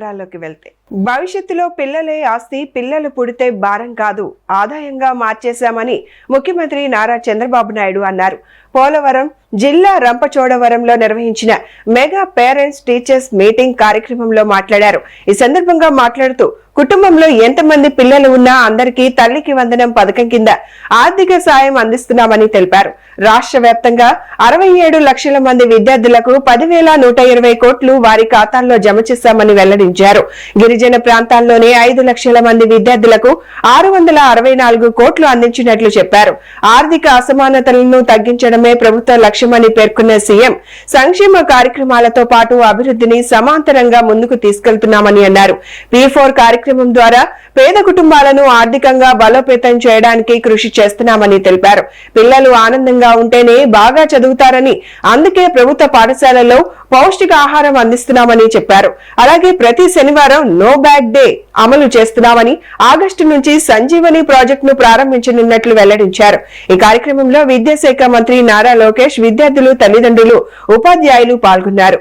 వివరాల్లోకి వెళ్తే భవిష్యత్తులో పిల్లలే ఆస్తి, పిల్లలు పుడితే భారం కాదు, ఆదాయంగా మార్చేశామని ముఖ్యమంత్రి నారా చంద్రబాబు నాయుడు అన్నారు. పోలవరం జిల్లా రంపచోడవరంలో నిర్వహించిన మెగా పేరెంట్స్ టీచర్స్ మీటింగ్ కార్యక్రమంలో మాట్లాడారు. ఈ సందర్భంగా మాట్లాడుతూ కుటుంబంలో ఎంతమంది పిల్లలు ఉన్నా అందరికీ తల్లికి వందనం పథకం కింద ఆర్థిక సాయం అందిస్తున్నామని తెలిపారు. రాష్ట్ర వ్యాప్తంగా 67 లక్షల మంది విద్యార్థులకు 10,120 కోట్లు వారి ఖాతాల్లో జమ చేశామని వెల్లడించారు. గిరిజన ప్రాంతాల్లోనే 5 లక్షల మంది విద్యార్థులకు 664 కోట్లు అందించినట్లు చెప్పారు. ఆర్థిక అసమానతలను తగ్గించడమే ప్రభుత్వ లక్ష్యమని పేర్కొన్న సీఎం సంక్షేమ కార్యక్రమాలతో పాటు అభివృద్ధిని సమాంతరంగా ముందుకు తీసుకెళ్తున్నామని అన్నారు. P4 కార్యక్రమం ద్వారా పేద కుటుంబాలను ఆర్థికంగా బలోపేతం చేయడానికి కృషి చేస్తున్నామని తెలిపారు. పిల్లలు ఆనందంగా ఉంటేనే బాగా చదువుతారని, అందుకే ప్రభుత్వ పాఠశాలల్లో పౌష్టిక ఆహారం అందిస్తున్నామని చెప్పారు. అలాగే ప్రతి శనివారం నో బ్యాగ్ డే అమలు చేస్తున్నామని, ఆగస్టు నుంచి సంజీవని ప్రాజెక్టును ప్రారంభించనున్నట్లు వెల్లడించారు. ఈ కార్యక్రమంలో విద్యాశాఖ మంత్రి నారా లోకేష్, విద్యార్థులు, తల్లిదండ్రులు, ఉపాధ్యాయులు పాల్గొన్నారు.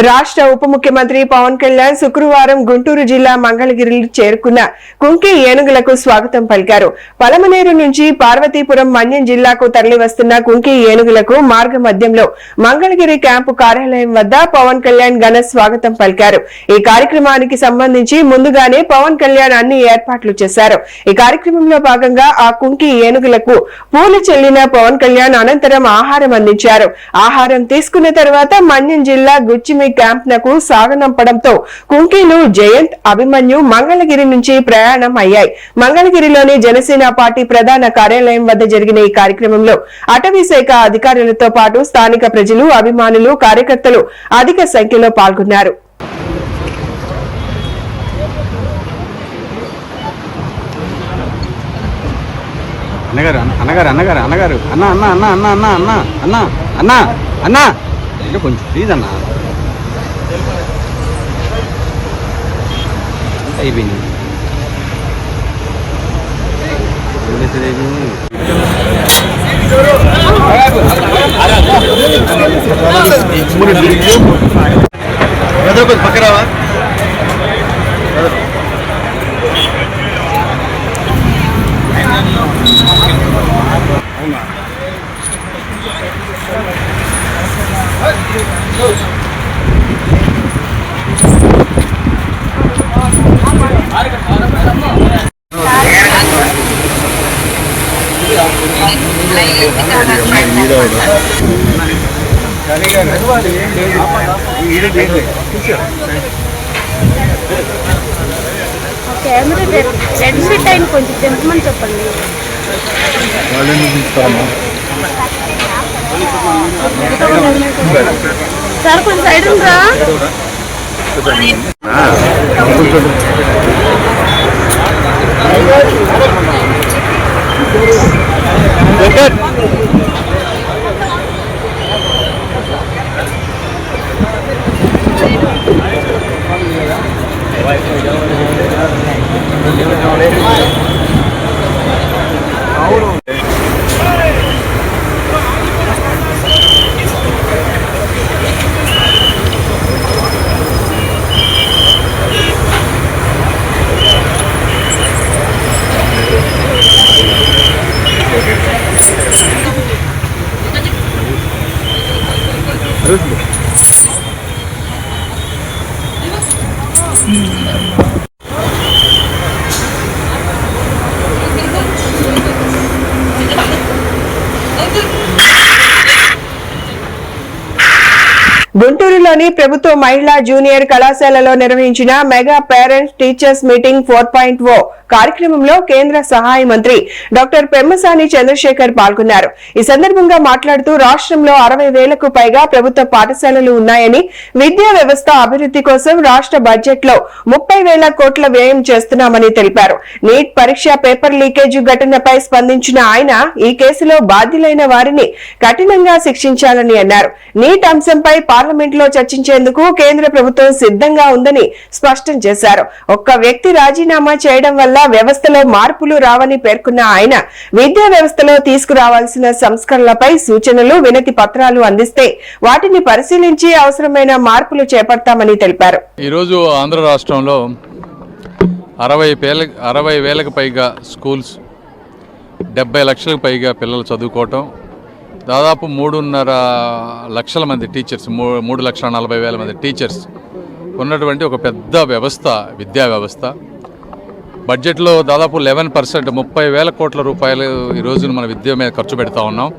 రాష్ట్ర ఉప ముఖ్యమంత్రి పవన్ కళ్యాణ్ శుక్రవారం గుంటూరు జిల్లా మంగళగిరిలో చేరుకున్న కుంకి ఏనుగులకు స్వాగతం పలికారు. పలమనేరు నుంచి పార్వతీపురం మన్యం జిల్లాకు తరలి వస్తున్న కుంకి ఏనుగులకు మార్గ మధ్యంలో మంగళగిరి క్యాంపు కార్యాలయం వద్ద పవన్ కళ్యాణ్ ఘన స్వాగతం పలికారు. ఈ కార్యక్రమానికి సంబంధించి ముందుగానే పవన్ కళ్యాణ్ అన్ని ఏర్పాట్లు చేశారు. ఈ కార్యక్రమంలో భాగంగా ఆ కుంకి ఏనుగులకు పూలు చెల్లిన పవన్ కళ్యాణ్ అనంతరం ఆహారం అందించారు. ఆహారం తీసుకున్న తర్వాత మన్యం జిల్లా గుచ్చిమి క్యాంప్ నకు సాగనంపడంతో కుంకీలు జయంత్, అభిమన్యు మంగళగిరి నుంచి ప్రయాణం అయ్యాయి. మంగళగిరిలోని జనసేన పార్టీ ప్రధాన కార్యాలయం వద్ద జరిగిన ఈ కార్యక్రమంలో అటవీ శాఖ అధికారులతో పాటు స్థానిక ప్రజలు, అభిమానులు, కార్యకర్తలు అధిక సంఖ్యలో పాల్గొన్నారు. కొంచెం ప్లీజ్ అన్న అయిపోయింది. పక్కరావా రెడ్ షీట్ అయిన కొంచెం తెంపమని చెప్పండి. సార్ కొంచెం సైడ్ ఉందా? గుంటూరులోని ప్రభుత్వ మహిళా జూనియర్ కళాశాలలో నిర్వహించిన మెగా పేరెంట్స్ టీచర్స్ మీటింగ్ 4.0 కార్యక్రమంలో కేంద్ర సహాయ మంత్రి డాక్టర్ పెమ్మసాని చంద్రశేఖర్ పాల్గొన్నారు. ఈ సందర్భంగా మాట్లాడుతూ రాష్ట్రంలో 60,000కు పైగా ప్రభుత్వ పాఠశాలలు ఉన్నాయని, విద్యా వ్యవస్థ అభివృద్ధి కోసం రాష్ట్ర బడ్జెట్ లో 30,000 కోట్ల వ్యయం చేస్తున్నామని తెలిపారు. నీట్ పరీక్ష పేపర్ లీకేజ్ ఘటనపై స్పందించిన ఆయన ఈ కేసులో బాధ్యులైన వారిని కఠినంగా శిక్షించాలని అన్నారు. నీట్ అంశంపై పార్లమెంట్ లో చర్చించేందుకు కేంద్ర ప్రభుత్వం సిద్ధంగా ఉందని స్పష్టం చేశారు. ఒక్క వ్యక్తి రాజీనామా చేయడం వల్ల వ్యవస్థలో మార్పులు రావని పేర్కొన్న ఆయన విద్యా వ్యవస్థలో తీసుకురావాల్సిన సంస్కరణలపై సూచనలు, వినతి పత్రాలు అందిస్తే వాటిని పరిశీలించి అవసరమైన మార్పులు చేపడతామని తెలిపారు. ఈ రోజు ఆంధ్ర రాష్ట్రంలో 60,000కు పైగా స్కూల్స్, 70 లక్షలకు పైగా పిల్లలు చదువుకోవటం, దాదాపు 3.5 లక్షల మంది టీచర్స్, 3,40,000 మంది టీచర్స్ ఉన్నటువంటి ఒక పెద్ద వ్యవస్థ విద్యా వ్యవస్థ. బడ్జెట్లో దాదాపు 11% 30,000 కోట్ల రూపాయలు ఈ రోజున మన విద్య మీద ఖర్చు పెడతా ఉన్నాం.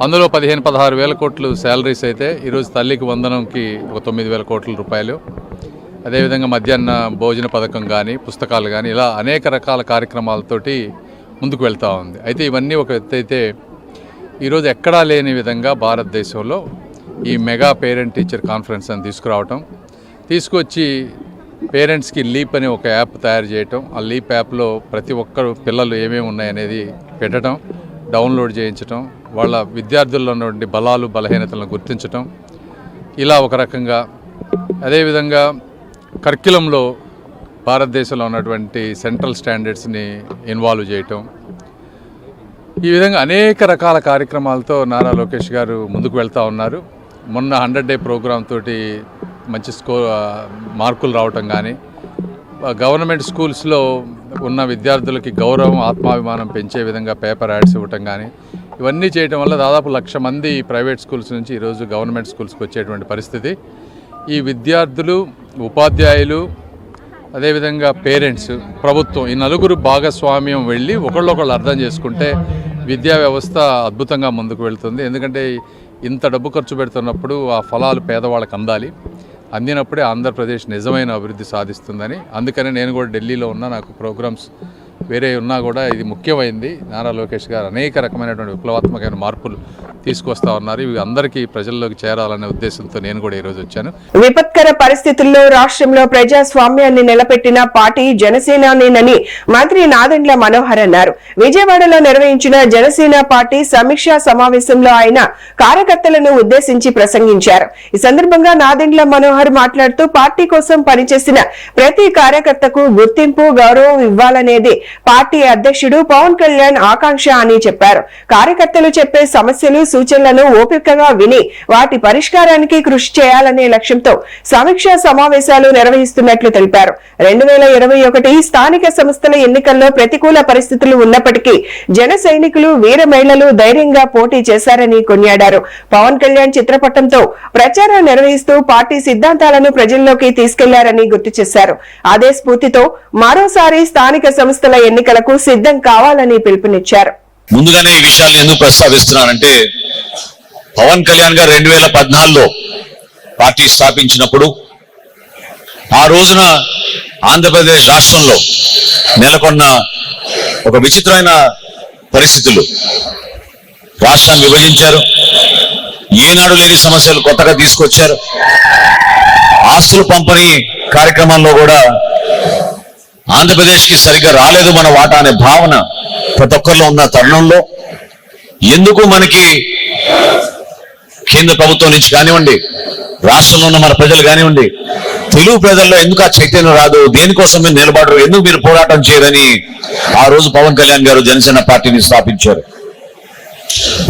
అందులో 15-16,000 కోట్లు శాలరీస్ అయితే ఈరోజు తల్లికి వందనంకి ఒక 9,000 కోట్ల రూపాయలు. అదేవిధంగా మధ్యాహ్న భోజన పథకం కానీ, పుస్తకాలు కానీ, ఇలా అనేక రకాల కార్యక్రమాలతోటి ముందుకు వెళ్తూ ఉంది. అయితే ఇవన్నీ ఒక ఎత్తు అయితే ఈరోజు ఎక్కడా లేని విధంగా భారతదేశంలో ఈ మెగా పేరెంట్ టీచర్ కాన్ఫరెన్స్ అని తీసుకొచ్చి పేరెంట్స్కి లీప్ అనే ఒక యాప్ తయారు చేయటం, ఆ లీప్ యాప్లో ప్రతి ఒక్కరు పిల్లలు ఏమేమి ఉన్నాయనేది పెట్టడం, డౌన్లోడ్ చేయించటం, వాళ్ళ విద్యార్థుల్లో ఉన్నటువంటి బలాలు బలహీనతలను గుర్తించటం, ఇలా ఒక రకంగా. అదేవిధంగా కరిక్యులంలో భారతదేశంలో ఉన్నటువంటి సెంట్రల్ స్టాండర్డ్స్ని ఇన్వాల్వ్ చేయటం, ఈ విధంగా అనేక రకాల కార్యక్రమాలతో నారా లోకేష్ గారు ముందుకు వెళ్తూ ఉన్నారు. మొన్న 100 డే ప్రోగ్రామ్ తోటి మంచి మార్కులు రావటం కానీ, గవర్నమెంట్ స్కూల్స్లో ఉన్న విద్యార్థులకి గౌరవం, ఆత్మాభిమానం పెంచే విధంగా పేపర్ యాడ్స్ ఇవ్వటం కానీ, ఇవన్నీ చేయటం వల్ల దాదాపు 1,00,000 మంది ప్రైవేట్ స్కూల్స్ నుంచి ఈరోజు గవర్నమెంట్ స్కూల్స్కి వచ్చేటువంటి పరిస్థితి. ఈ విద్యార్థులు, ఉపాధ్యాయులు, అదేవిధంగా పేరెంట్స్, ప్రభుత్వం, ఈ నలుగురు భాగస్వామ్యం వెళ్ళి ఒకళ్ళొకళ్ళు అర్థం చేసుకుంటే విద్యా వ్యవస్థ అద్భుతంగా ముందుకు వెళ్తుంది. ఎందుకంటే ఇంత డబ్బు ఖర్చు పెడుతున్నప్పుడు ఆ ఫలాలు పేదవాళ్ళకి అందాలి. అందినప్పుడే ఆంధ్రప్రదేశ్ నిజమైన అభివృద్ధి సాధిస్తుందని, అందుకనే నేను కూడా ఢిల్లీలో ఉన్నా, నాకు ప్రోగ్రామ్స్ వేరే ఉన్నా కూడా ఇది ముఖ్యమైంది. నారా లోకేష్ గారు అనేక రకమైనటువంటి విప్లవాత్మకమైన మార్పులు తీసుకొస్తా ఉన్నారు. ఇవి అందరికీ ప్రజల్లోకి చేరాలనే ఉద్దేశంతో నేను కూడా ఈరోజు వచ్చాను. విపత్కర పరిస్థితుల్లో రాష్ట్రంలో ప్రజాస్వామ్యాన్ని నిలబెట్టిన పార్టీ జనసేనని మంత్రి నాదెండ్ల మనోహర్ అన్నారు. విజయవాడలో నిర్వహించిన జనసేన పార్టీ సమీక్షా సమావేశంలో ఆయన కార్యకర్తలను ఉద్దేశించి ప్రసంగించారు. ఈ సందర్భంగా నాదెండ్ల మనోహర్ మాట్లాడుతూ పార్టీ కోసం పనిచేసిన ప్రతి కార్యకర్తకు గుర్తింపు, గౌరవం ఇవ్వాలనేది పార్టీ అధ్యక్షుడు పవన్ కళ్యాణ్ ఆకాంక్ష అని చెప్పారు. కార్యకర్తలు చెప్పే సమస్యలు, సూచనలను ఓపికగా విని వాటి పరిష్కారానికి కృషి చేయాలనే లక్ష్యంతో సమీక్షా సమావేశాలు నిర్వహిస్తున్నట్లు తెలిపారు. 2021 స్థానిక సంస్థల ఎన్నికల్లో ప్రతికూల పరిస్థితులు ఉన్నప్పటికీ జన సైనికులు, వీర మహిళలు ధైర్యంగా పోటీ చేశారని కొనియాడారు. పవన్ కళ్యాణ్ చిత్రపటంతో ప్రచారం నిర్వహిస్తూ పార్టీ సిద్ధాంతాలను ప్రజల్లోకి తీసుకెళ్లారని గుర్తు చేశారు. అదే స్ఫూర్తితో మరోసారి స్థానిక సంస్థల ఎన్నికలకు సిద్ధం కావాలని పిలుపునిచ్చారు. ముందుగానే ఈ విషయాలను ఎందుకు ప్రస్తావిస్తున్నానంటే, పవన్ కళ్యాణ్ గారు 2014లో పార్టీ స్థాపించినప్పుడు ఆ రోజున ఆంధ్రప్రదేశ్ రాష్ట్రంలో నెలకొన్న ఒక విచిత్రమైన పరిస్థితులు. రాష్ట్రాన్ని విభజించారు, ఏనాడు లేని సమస్యలు కొత్తగా తీసుకొచ్చారు. ఆస్తుల పంపిణీ కార్యక్రమంలో కూడా ఆంధ్రప్రదేశ్కి సరిగ్గా రాలేదు మన వాటా అనే భావన ప్రతి ఒక్కరిలో ఉన్న తరుణంలో, ఎందుకు మనకి కేంద్ర ప్రభుత్వం నుంచి కానివ్వండి, రాష్ట్రంలో ఉన్న మన ప్రజలు కానివ్వండి, తెలుగు ప్రజల్లో ఎందుకు ఆ చైతన్యం రాదు, దేనికోసం మీరు నిలబడరు, ఎందుకు మీరు పోరాటం చేయరని ఆ రోజు పవన్ కళ్యాణ్ గారు జనసేన పార్టీని స్థాపించారు.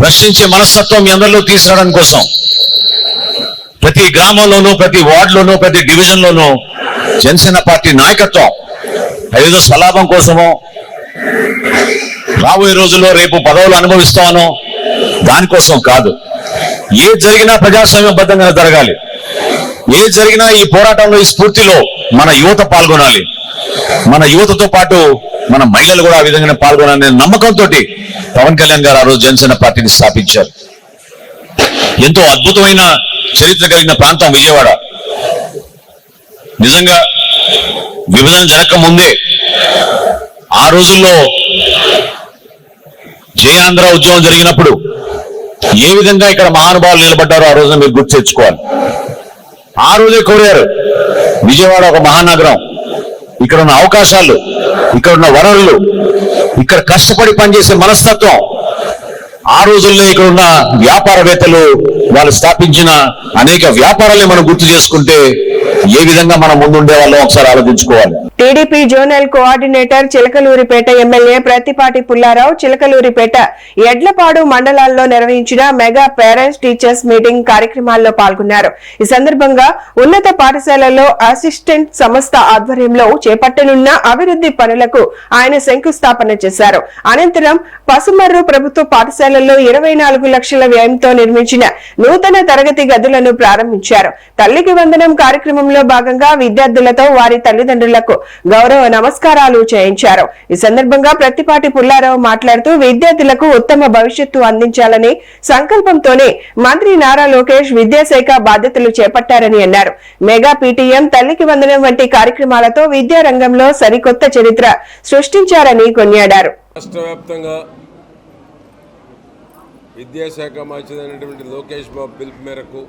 ప్రశ్నించే మనస్తత్వం మీ అందరిలో తీసుకురావడం కోసం ప్రతి గ్రామంలోనూ, ప్రతి వార్డులోనూ, ప్రతి డివిజన్లోనూ జనసేన పార్టీ నాయకత్వం ఏదో స్వలాభం కోసమో, రాబోయే రోజుల్లో రేపు పదవులు అనుభవిస్తామనో దానికోసం కాదు. ఏ జరిగినా ప్రజాస్వామ్యబద్ధంగా జరగాలి. ఏది జరిగినా ఈ పోరాటంలో, ఈ స్ఫూర్తిలో మన యువత పాల్గొనాలి. మన యువతతో పాటు మన మహిళలు కూడా ఆ విధంగానే పాల్గొనాలనే నమ్మకంతో పవన్ కళ్యాణ్ గారు ఆ రోజు జనసేన పార్టీని స్థాపించారు. ఎంతో అద్భుతమైన చరిత్ర కలిగిన ప్రాంతం విజయవాడ. నిజంగా విభజన జరగక ముందే ఆ రోజుల్లో జయాంధ్ర ఉద్యమం జరిగినప్పుడు ఏ విధంగా ఇక్కడ మహానుభావులు నిలబడ్డారో ఆ రోజున మీరు గుర్తు తెచ్చుకోవాలి. ఆ రోజే కోరారు, విజయవాడ ఒక మహానగరం, ఇక్కడ ఉన్న అవకాశాలు, ఇక్కడ ఉన్న వనరులు, ఇక్కడ కష్టపడి పనిచేసే మనస్తత్వం, ఆ రోజుల్లో ఇక్కడ ఉన్న వ్యాపారవేత్తలు వాళ్ళు స్థాపించిన అనేక వ్యాపారాలని మనం గుర్తు చేసుకుంటే ఏ విధంగా మనం ముందుండే వాళ్ళం ఒకసారి ఆలోచించుకోవాలి. TDP zonal coordinator Chilakaluripet MLA Prathipati Pullarao Chilakaluripet, Edlapadu మండలాల్లో నిర్వహించిన మెగా పేరెంట్స్ టీచర్స్ మీటింగ్ కార్యక్రమాల్లో పాల్గొన్నారు. ఈ సందర్భంగా ఉన్నత పాఠశాలల్లో అసిస్టెంట్ సంస్థ ఆధ్వర్యంలో చేపట్టనున్న అభివృద్ధి పనులకు ఆయన శంకుస్థాపన చేశారు. అనంతరం పసుమర్రు ప్రభుత్వ పాఠశాలల్లో 24 లక్షల వ్యయంతో నిర్మించిన నూతన తరగతి గదులను ప్రారంభించారు. తల్లికి వందనం కార్యక్రమంలో భాగంగా విద్యార్థులతో వారి తల్లిదండ్రులకు గౌరవ నమస్కారాలు చేయించారు. ఈ సందర్భంగా ప్రత్తిపాటి పుల్లారావు మాట్లాడుతూ విద్యార్థులకు ఉత్తమ భవిష్యత్తు అందించాలనే సంకల్పంతోనే మంత్రి నారా లోకేష్ విద్యాశాఖ బాధ్యతలు చేపట్టారని అన్నారు. మెగా పీటీఎం, తల్లికి వందనం వంటి కార్యక్రమాలతో విద్యా రంగంలో సరికొత్త చరిత్ర సృష్టించారని కొనియాడారు. రాష్ట్ర వ్యాప్తంగా విద్యాశాఖ మంత్రి లోకేష్ బాబు పిలుపు మేరకు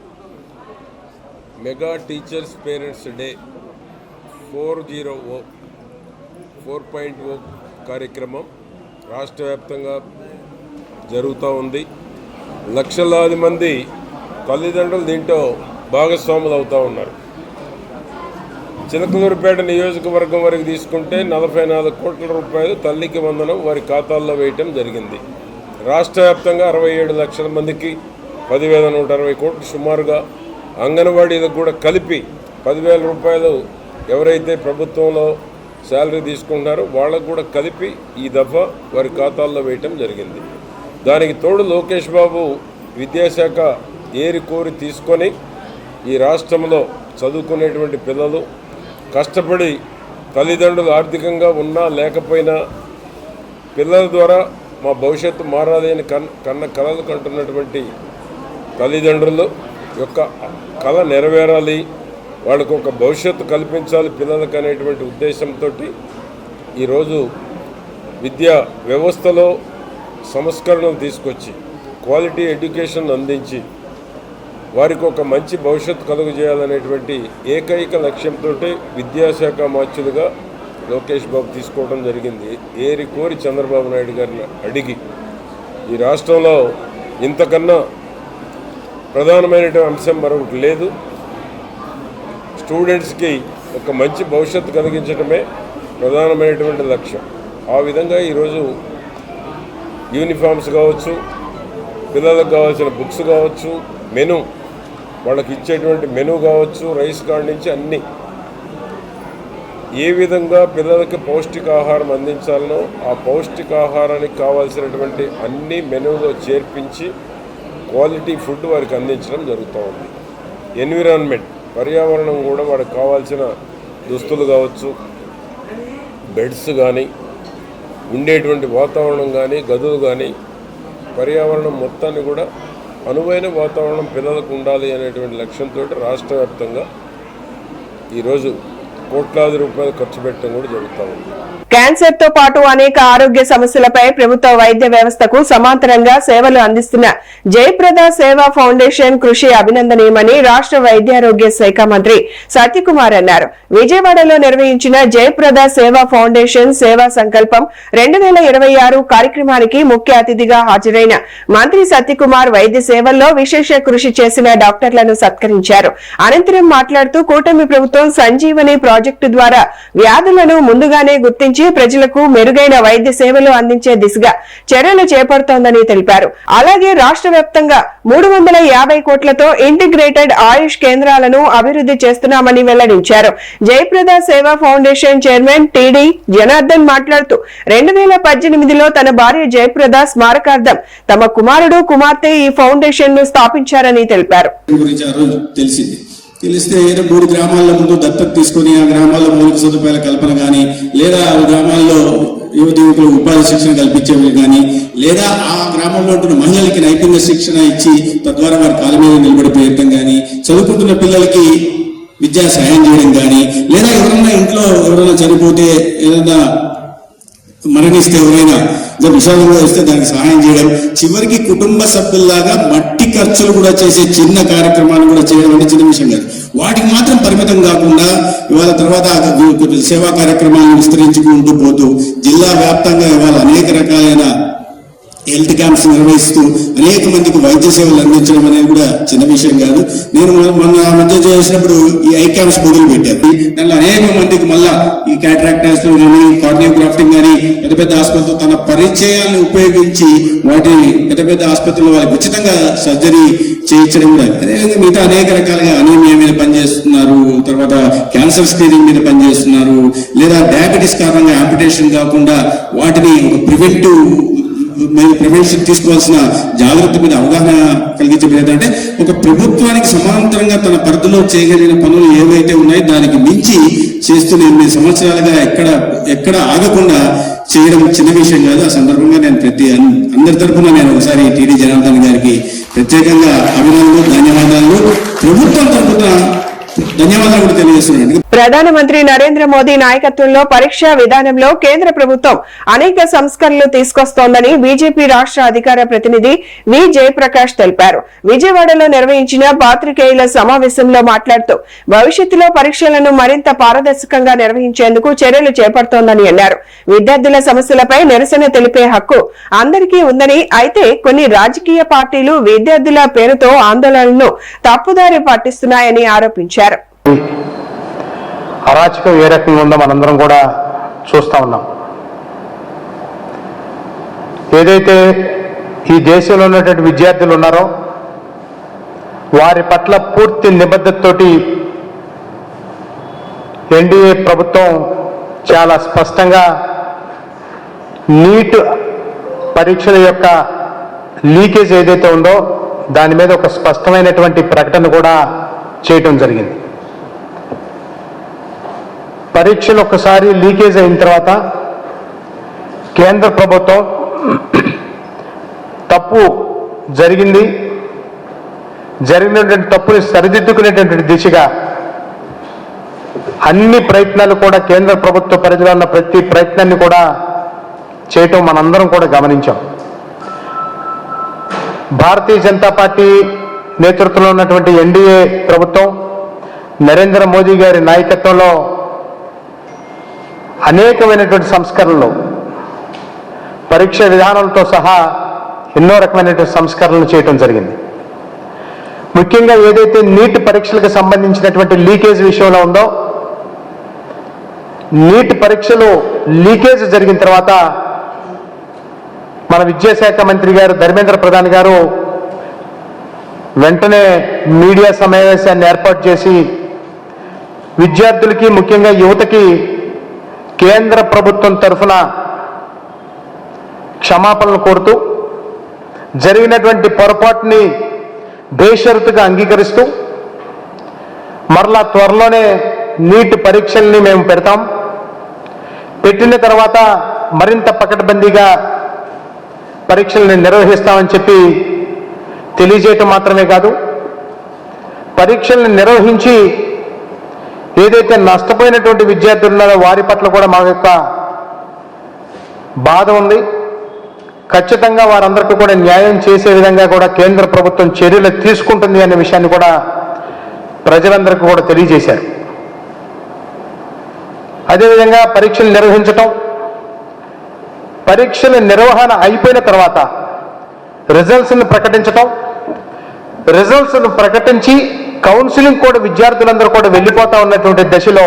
మెగా టీచర్స్ పేరెంట్స్ డే 4.0 కార్యక్రమం రాష్ట్ర వ్యాప్తంగా జరుగుతూ ఉంది. లక్షలాది మంది తల్లిదండ్రులు దీంట్లో భాగస్వాములు అవుతూ ఉన్నారు. చిలకలూరిపేట నియోజకవర్గం వరకు తీసుకుంటే 44 కోట్ల రూపాయలు తల్లికి వందనం వారి ఖాతాల్లో వేయటం జరిగింది. రాష్ట్ర వ్యాప్తంగా 67 లక్షల మందికి 10,160 కోట్లు సుమారుగా, అంగన్వాడీలకు కూడా కలిపి 10,000 రూపాయలు ఎవరైతే ప్రభుత్వంలో శాలరీ తీసుకుంటున్నారో వాళ్ళకు కూడా కలిపి ఈ దఫా వారి ఖాతాల్లో వేయటం జరిగింది. దానికి తోడు లోకేష్ బాబు విద్యాశాఖ ఏరి కోరి తీసుకొని ఈ రాష్ట్రంలో చదువుకునేటువంటి పిల్లలు, కష్టపడి తల్లిదండ్రులు ఆర్థికంగా ఉన్నా లేకపోయినా పిల్లల ద్వారా మా భవిష్యత్తు మారాలి అని కన్న కలలు కంటున్నటువంటి తల్లిదండ్రులు యొక్క కళ నెరవేరాలి, వాళ్ళకు ఒక భవిష్యత్తు కల్పించాలి పిల్లలకు అనేటువంటి ఉద్దేశంతో ఈరోజు విద్యా వ్యవస్థలో సంస్కరణలు తీసుకొచ్చి క్వాలిటీ ఎడ్యుకేషన్ అందించి వారికి ఒక మంచి భవిష్యత్తు కలుగజేయాలనేటువంటి ఏకైక లక్ష్యంతో విద్యాశాఖ మార్చులుగా లోకేష్ బాబు తీసుకోవడం జరిగింది. ఏరి కోరి చంద్రబాబు నాయుడు గారిని అడిగి ఈ రాష్ట్రంలో ఇంతకన్నా ప్రధానమైనటువంటి అంశం మరొకటి లేదు. స్టూడెంట్స్కి ఒక మంచి భవిష్యత్తు కలిగించడమే ప్రధానమైనటువంటి లక్ష్యం. ఆ విధంగా ఈరోజు యూనిఫామ్స్ కావచ్చు, పిల్లలకు కావాల్సిన బుక్స్ కావచ్చు, మెనూ వాళ్ళకి ఇచ్చేటువంటి మెనూ కావచ్చు, రైస్ కార్డ్ నుంచి అన్నీ ఏ విధంగా పిల్లలకి పౌష్టికాహారం అందించాలనో ఆ పౌష్టికాహారానికి కావాల్సినటువంటి అన్ని మెనూలో చేర్పించి క్వాలిటీ ఫుడ్ వారికి అందించడం జరుగుతూ ఉంది. ఎన్విరాన్మెంట్, పర్యావరణం కూడా వారికి కావాల్సిన దుస్తులు కావచ్చు, బెడ్స్ కానీ, ఉండేటువంటి వాతావరణం కానీ, గదులు కానీ, పర్యావరణం మొత్తాన్ని కూడా అనువైన వాతావరణం పిల్లలకు ఉండాలి అనేటువంటి లక్ష్యంతో రాష్ట్ర వ్యాప్తంగా ఈరోజు కోట్లాది రూపాయలు ఖర్చు పెట్టడం కూడా జరుగుతూ ఉంది. క్యాన్సర్ తో పాటు అనేక ఆరోగ్య సమస్యలపై ప్రభుత్వ వైద్య వ్యవస్థకు సమాంతరంగా సేవలు అందిస్తున్న జయప్రద సేవా ఫౌండేషన్ కృషి అభినందనీయమని రాష్ట్ర వైద్యారోగ్య శాఖ మంత్రి సత్యకుమార్ అన్నారు. విజయవాడలో నిర్వహించిన జయప్రద సేవా ఫౌండేషన్ సేవా సంకల్పం 2026 కార్యక్రమానికి ముఖ్య అతిథిగా హాజరైన మంత్రి సత్యకుమార్ వైద్య సేవల్లో విశేష కృషి చేసిన డాక్టర్లను సత్కరించారు. అనంతరం మాట్లాడుతూ కూటమి ప్రభుత్వం సంజీవని ప్రాజెక్టు ద్వారా వ్యాధులను ముందుగానే గుర్తించి ప్రజలకు మెరుగైన వైద్య సేవలు అందించే దిశగా చర్యలు చేపడుతోందని తెలిపారు. అలాగే రాష్ట్ర వ్యాప్తంగా 350 కోట్లతో ఇంటిగ్రేటెడ్ ఆయుష్ కేంద్రాలను అభివృద్ధి చేస్తున్నామని వెల్లడించారు. జయప్రద సేవా ఫౌండేషన్ చైర్మన్ టిడి జనార్దన్ మాట్లాడుతూ 2018లో తన భార్య జయప్రద స్మారకార్థం తమ కుమారుడు కుమార్తె ఈ ఫౌండేషన్ ను స్థాపించారని తెలిపారు. తెలిస్తే ఏదో 3 గ్రామాల ముందు దత్తత తీసుకొని ఆ గ్రామాల్లో మౌలిక సదుపాయాల కల్పన కానీ, లేదా ఆ గ్రామాల్లో యువకులకు ఉపాధి శిక్షణ కల్పించేవి కానీ, లేదా ఆ గ్రామంలో ఉంటున్న మహిళలకి నైపుణ్య శిక్షణ ఇచ్చి తద్వారా వారి కాళ్ళ మీద నిలబడి ప్రయత్నం కానీ, చదువుకుంటున్న పిల్లలకి విద్యా సహాయం చేయడం కానీ, లేదా ఎవరైనా చనిపోతే ఏదైనా మరణిస్తే ఎవరైనా విషాదంగా వస్తే దానికి సహాయం చేయడం, చివరికి కుటుంబ సభ్యుల్లాగా మట్టి ఖర్చులు కూడా చేసే చిన్న కార్యక్రమాలు కూడా చేయడం అంటే చిన్న విషయం కాదు. వాటికి మాత్రం పరిమితం కాకుండా ఇవాళ తర్వాత సేవా కార్యక్రమాలను విస్తరించుకుంటూ పోతూ జిల్లా వ్యాప్తంగా ఇవాళ అనేక రకాలైన హెల్త్ క్యాంప్స్ నిర్వహిస్తూ అనేక మందికి వైద్య సేవలు అందించడం అనేది కూడా చిన్న విషయం కాదు. నేను మొన్న మధ్య చేసినప్పుడు ఈ ఐ క్యాంప్స్ మొదలు పెట్టాను. దానిలో అనేక మందికి మళ్ళా ఈ క్యాటరాక్ట్ హాస్పిటల్ కానీ, కార్నియా గ్రాఫ్టింగ్ కానీ పెద్ద పెద్ద ఆసుపత్రులు తన పరిచయాన్ని ఉపయోగించి వాటి పెద్ద పెద్ద ఆసుపత్రుల్లో వాళ్ళకి ఉచితంగా సర్జరీ చేయించడం కూడా. అదేవిధంగా మిగతా అనేక రకాలుగా అనీమియా మీద పనిచేస్తున్నారు, తర్వాత క్యాన్సర్ స్క్రీనింగ్ మీద పనిచేస్తున్నారు, లేదా డయాబెటీస్ కారణంగా యాంపిటేషన్ కాకుండా వాటిని ప్రివెన్షన్ తీసుకోవాల్సిన జాగ్రత్త మీద అవగాహన కలిగించడం ఏంటంటే ఒక ప్రభుత్వానికి సమాంతరంగా తన పరిధిలో చేయగలిగిన పనులు ఏవైతే ఉన్నాయో దానికి మించి చేస్తూ 8 సంవత్సరాలుగా ఎక్కడ ఆగకుండా చేయడం చిన్న విషయం కాదు. ఆ సందర్భంగా నేను అందరి తరఫున నేను ఒకసారి టీడీ జనార్దన్ గారికి ప్రత్యేకంగా అభినందనలు, ధన్యవాదాలు, ప్రభుత్వం తరఫున ధన్యవాదాలు కూడా తెలియజేస్తున్నాను. ప్రధానమంత్రి నరేంద్ర మోదీ నాయకత్వంలో పరీక్షా విధానంలో కేంద్ర ప్రభుత్వం అనేక సంస్కరణలు తీసుకొస్తోందని బీజేపీ రాష్ట్ర అధికార ప్రతినిధి వి జయప్రకాష్ తెలిపారు. విజయవాడలో నిర్వహించిన పాత్రికేయుల సమావేశంలో మాట్లాడుతూ భవిష్యత్తులో పరీక్షలను మరింత పారదర్శకంగా నిర్వహించేందుకు చర్యలు చేపడుతోందని అన్నారు. విద్యార్థుల సమస్యలపై నిరసన తెలిపే హక్కు అందరికీ ఉందని, అయితే కొన్ని రాజకీయ పార్టీలు విద్యార్థుల పేరుతో ఆందోళనలను తప్పుదారి పట్టిస్తున్నాయని ఆరోపించారు. అరాచకం ఏ రకంగా ఉందో మనందరం కూడా చూస్తూ ఉన్నాం. ఏదైతే ఈ దేశంలో ఉన్నటువంటి విద్యార్థులు ఉన్నారో వారి పట్ల పూర్తి నిబద్ధతతోటి ఎన్డీఏ ప్రభుత్వం చాలా స్పష్టంగా నీట్ పరీక్షల యొక్క లీకేజ్ ఏదైతే ఉందో దాని మీద ఒక స్పష్టమైనటువంటి ప్రకటన కూడా చేయటం జరిగింది. పరీక్షలు ఒక్కసారి లీకేజ్ అయిన తర్వాత కేంద్ర ప్రభుత్వం తప్పు జరిగినటువంటి తప్పుని సరిదిద్దుకునేటువంటి దిశగా అన్ని ప్రయత్నాలు కూడా కేంద్ర ప్రభుత్వ పరిధిలో ఉన్న ప్రతి ప్రయత్నాన్ని కూడా చేయటం మనందరం కూడా గమనించాం. భారతీయ జనతా పార్టీ నేతృత్వంలో ఉన్నటువంటి ఎన్డీఏ ప్రభుత్వం నరేంద్ర మోదీ గారి నాయకత్వంలో అనేకమైనటువంటి సంస్కరణలు, పరీక్ష విధానాలతో సహా ఎన్నో రకమైనటువంటి సంస్కరణలు చేయటం జరిగింది. ముఖ్యంగా ఏదైతే నీట్ పరీక్షలకు సంబంధించినటువంటి లీకేజ్ విషయంలో ఉందో, నీట్ పరీక్షలు లీకేజ్ జరిగిన తర్వాత మన విద్యాశాఖ మంత్రి గారు ధర్మేంద్ర ప్రధాన్ గారు వెంటనే మీడియా సమావేశాన్ని ఏర్పాటు చేసి విద్యార్థులకి, ముఖ్యంగా యువతకి కేంద్ర ప్రభుత్వం తరఫున క్షమాపణలు కోరుతూ జరిగినటువంటి పొరపాటుని బేషరతుగా అంగీకరిస్తూ మరలా త్వరలోనే నీట్ పరీక్షల్ని మేము పెడతాం, పెట్టిన తర్వాత మరింత పకడ్బందీగా పరీక్షల్ని నిర్వహిస్తామని చెప్పి తెలియజేయటం మాత్రమే కాదు, పరీక్షల్ని నిర్వహించి ఏదైతే నష్టపోయినటువంటి విద్యార్థులు ఉన్నారో వారి పట్ల కూడా మా యొక్క బాధ ఉంది. ఖచ్చితంగా వారందరికీ కూడా న్యాయం చేసే విధంగా కూడా కేంద్ర ప్రభుత్వం చర్యలు తీసుకుంటుంది అనే విషయాన్ని కూడా ప్రజలందరికీ కూడా తెలియజేశారు. అదేవిధంగా పరీక్షలు నిర్వహించటం, పరీక్షల నిర్వహణ అయిపోయిన తర్వాత రిజల్ట్స్ని ప్రకటించటం, రిజల్ట్స్ను ప్రకటించి కౌన్సిలింగ్ కూడా విద్యార్థులందరూ కూడా వెళ్ళిపోతా ఉన్నటువంటి దశలో